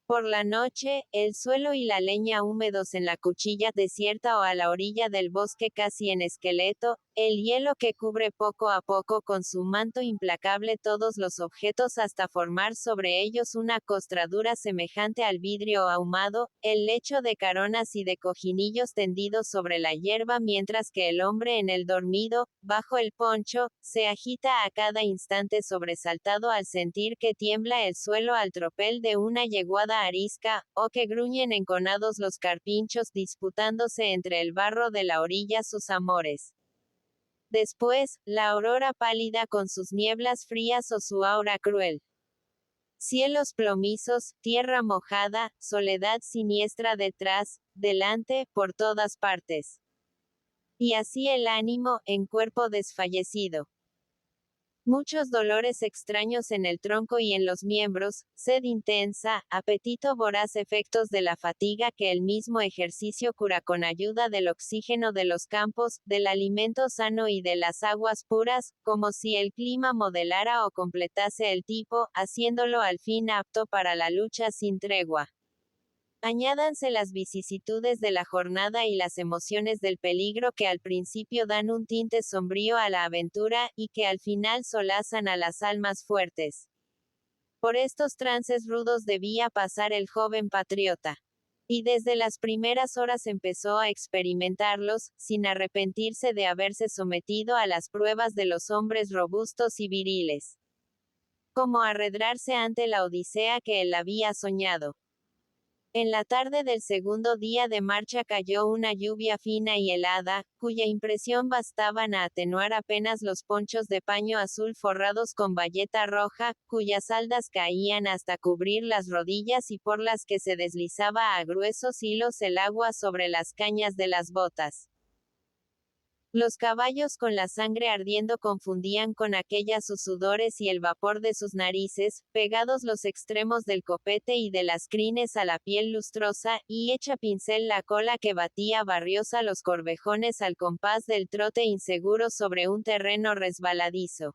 Por la noche, el suelo y la leña húmedos en la cuchilla desierta o a la orilla del bosque casi en esqueleto, el hielo que cubre poco a poco con su manto implacable todos los objetos hasta formar sobre ellos una costradura semejante al vidrio ahumado, el lecho de caronas y de cojinillos tendidos sobre la hierba mientras que el hombre en el dormido, bajo el poncho, se agita a cada instante sobresaltado al sentir que tiembla el suelo al tropel de una yeguada arisca, o que gruñen enconados los carpinchos disputándose entre el barro de la orilla sus amores. Después, la aurora pálida con sus nieblas frías o su aura cruel. Cielos plomizos, tierra mojada, soledad siniestra detrás, delante, por todas partes. Y así el ánimo, en cuerpo desfallecido. Muchos dolores extraños en el tronco y en los miembros, sed intensa, apetito voraz, efectos de la fatiga que el mismo ejercicio cura con ayuda del oxígeno de los campos, del alimento sano y de las aguas puras, como si el clima modelara o completase el tipo, haciéndolo al fin apto para la lucha sin tregua. Añádanse las vicisitudes de la jornada y las emociones del peligro que al principio dan un tinte sombrío a la aventura, y que al final solazan a las almas fuertes. Por estos trances rudos debía pasar el joven patriota. Y desde las primeras horas empezó a experimentarlos, sin arrepentirse de haberse sometido a las pruebas de los hombres robustos y viriles. Como arredrarse ante la odisea que él había soñado. En la tarde del segundo día de marcha cayó una lluvia fina y helada, cuya impresión bastaban a atenuar apenas los ponchos de paño azul forrados con bayeta roja, cuyas haldas caían hasta cubrir las rodillas y por las que se deslizaba a gruesos hilos el agua sobre las cañas de las botas. Los caballos con la sangre ardiendo confundían con aquella sus sudores y el vapor de sus narices, pegados los extremos del copete y de las crines a la piel lustrosa, y hecha pincel la cola que batía barriosa los corvejones al compás del trote inseguro sobre un terreno resbaladizo.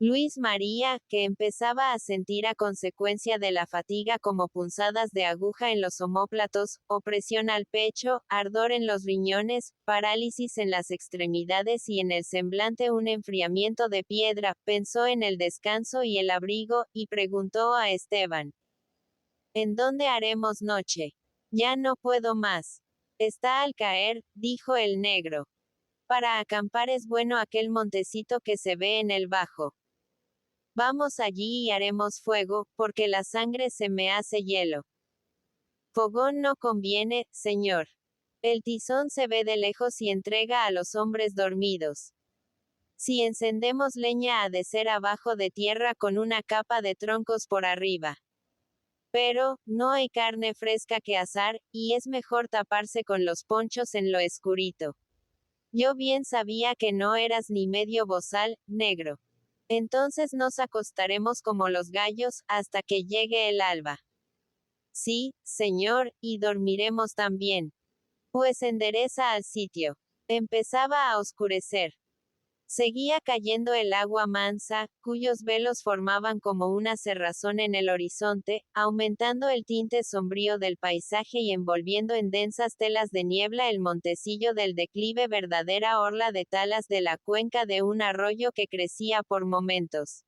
Luis María, que empezaba a sentir a consecuencia de la fatiga como punzadas de aguja en los omóplatos, opresión al pecho, ardor en los riñones, parálisis en las extremidades y en el semblante un enfriamiento de piedra, pensó en el descanso y el abrigo, y preguntó a Esteban: ¿En dónde haremos noche? Ya no puedo más. Está al caer, dijo el negro. Para acampar es bueno aquel montecito que se ve en el bajo. Vamos allí y haremos fuego, porque la sangre se me hace hielo. Fogón no conviene, señor. El tizón se ve de lejos y entrega a los hombres dormidos. Si encendemos leña ha de ser abajo de tierra con una capa de troncos por arriba. Pero, no hay carne fresca que asar, y es mejor taparse con los ponchos en lo escurito. Yo bien sabía que no eras ni medio bozal, negro. Entonces nos acostaremos como los gallos, hasta que llegue el alba. Sí, señor, y dormiremos también. Pues endereza al sitio. Empezaba a oscurecer. Seguía cayendo el agua mansa, cuyos velos formaban como una cerrazón en el horizonte, aumentando el tinte sombrío del paisaje y envolviendo en densas telas de niebla el montecillo del declive, verdadera orla de talas de la cuenca de un arroyo que crecía por momentos.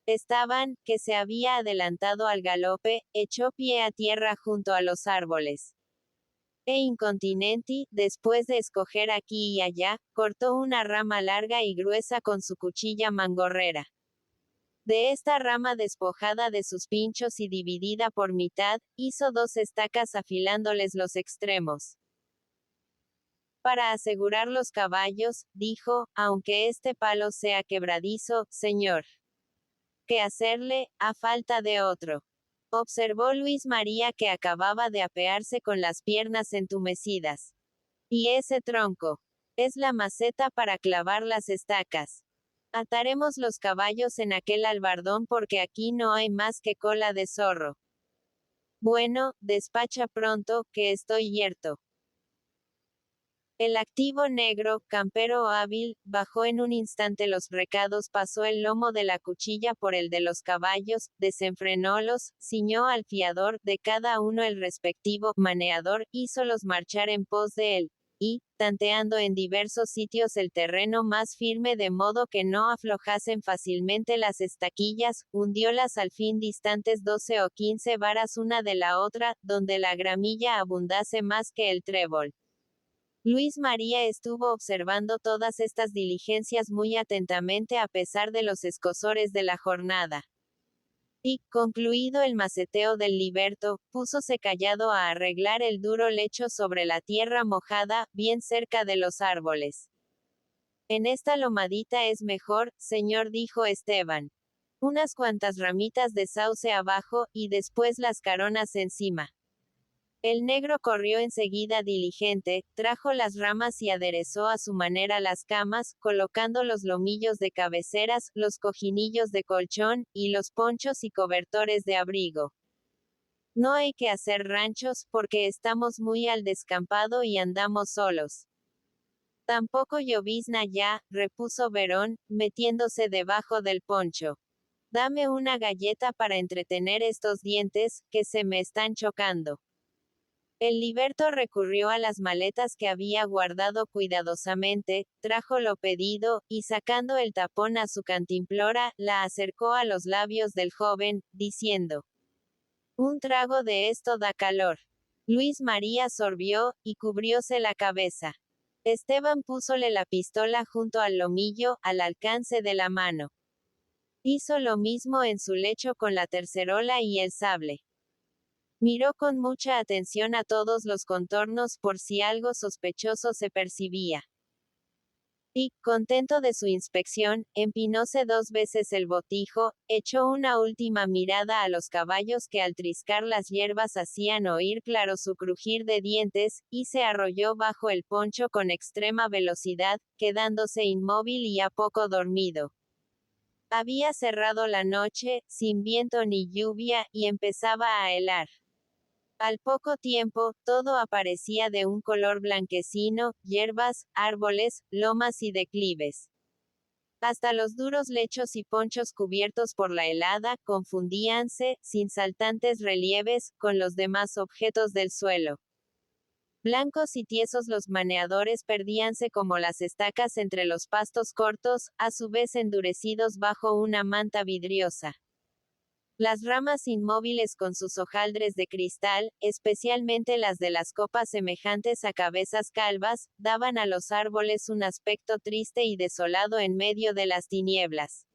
Esteban, que se había adelantado al galope, echó pie a tierra junto a los árboles. E incontinenti, después de escoger aquí y allá, cortó una rama larga y gruesa con su cuchilla mangorrera. De esta rama despojada de sus pinchos y dividida por mitad, hizo 2 estacas afilándoles los extremos. Para asegurar los caballos, dijo, aunque este palo sea quebradizo, señor. ¿Qué hacerle, a falta de otro? Observó Luis María, que acababa de apearse con las piernas entumecidas. Y ese tronco. Es la maceta para clavar las estacas. Ataremos los caballos en aquel albardón porque aquí no hay más que cola de zorro. Bueno, despacha pronto, que estoy yerto. El activo negro, campero hábil, bajó en un instante los recados, pasó el lomo de la cuchilla por el de los caballos, desenfrenólos, ciñó al fiador, de cada uno el respectivo maneador, hízolos marchar en pos de él, y, tanteando en diversos sitios el terreno más firme de modo que no aflojasen fácilmente las estaquillas, hundiólas al fin distantes 12 o 15 varas una de la otra, donde la gramilla abundase más que el trébol. Luis María estuvo observando todas estas diligencias muy atentamente a pesar de los escozores de la jornada. Y, concluido el maceteo del liberto, púsose callado a arreglar el duro lecho sobre la tierra mojada, bien cerca de los árboles. En esta lomadita es mejor, señor, dijo Esteban. Unas cuantas ramitas de sauce abajo, y después las caronas encima. El negro corrió enseguida diligente, trajo las ramas y aderezó a su manera las camas, colocando los lomillos de cabeceras, los cojinillos de colchón, y los ponchos y cobertores de abrigo. No hay que hacer ranchos, porque estamos muy al descampado y andamos solos. Tampoco llovizna ya, repuso Verón, metiéndose debajo del poncho. Dame una galleta para entretener estos dientes, que se me están chocando. El liberto recurrió a las maletas que había guardado cuidadosamente, trajo lo pedido, y sacando el tapón a su cantimplora, la acercó a los labios del joven, diciendo: Un trago de esto da calor. Luis María sorbió, y cubrióse la cabeza. Esteban púsole la pistola junto al lomillo, al alcance de la mano. Hizo lo mismo en su lecho con la tercerola y el sable. Miró con mucha atención a todos los contornos por si algo sospechoso se percibía. Y, contento de su inspección, empinóse 2 veces el botijo, echó una última mirada a los caballos que al triscar las hierbas hacían oír claro su crujir de dientes, y se arrolló bajo el poncho con extrema velocidad, quedándose inmóvil y a poco dormido. Había cerrado la noche, sin viento ni lluvia, y empezaba a helar. Al poco tiempo, todo aparecía de un color blanquecino, hierbas, árboles, lomas y declives. Hasta los duros lechos y ponchos cubiertos por la helada, confundíanse, sin saltantes relieves, con los demás objetos del suelo. Blancos y tiesos los maneadores perdíanse como las estacas entre los pastos cortos, a su vez endurecidos bajo una manta vidriosa. Las ramas inmóviles con sus hojaldres de cristal, especialmente las de las copas semejantes a cabezas calvas, daban a los árboles un aspecto triste y desolado en medio de las tinieblas.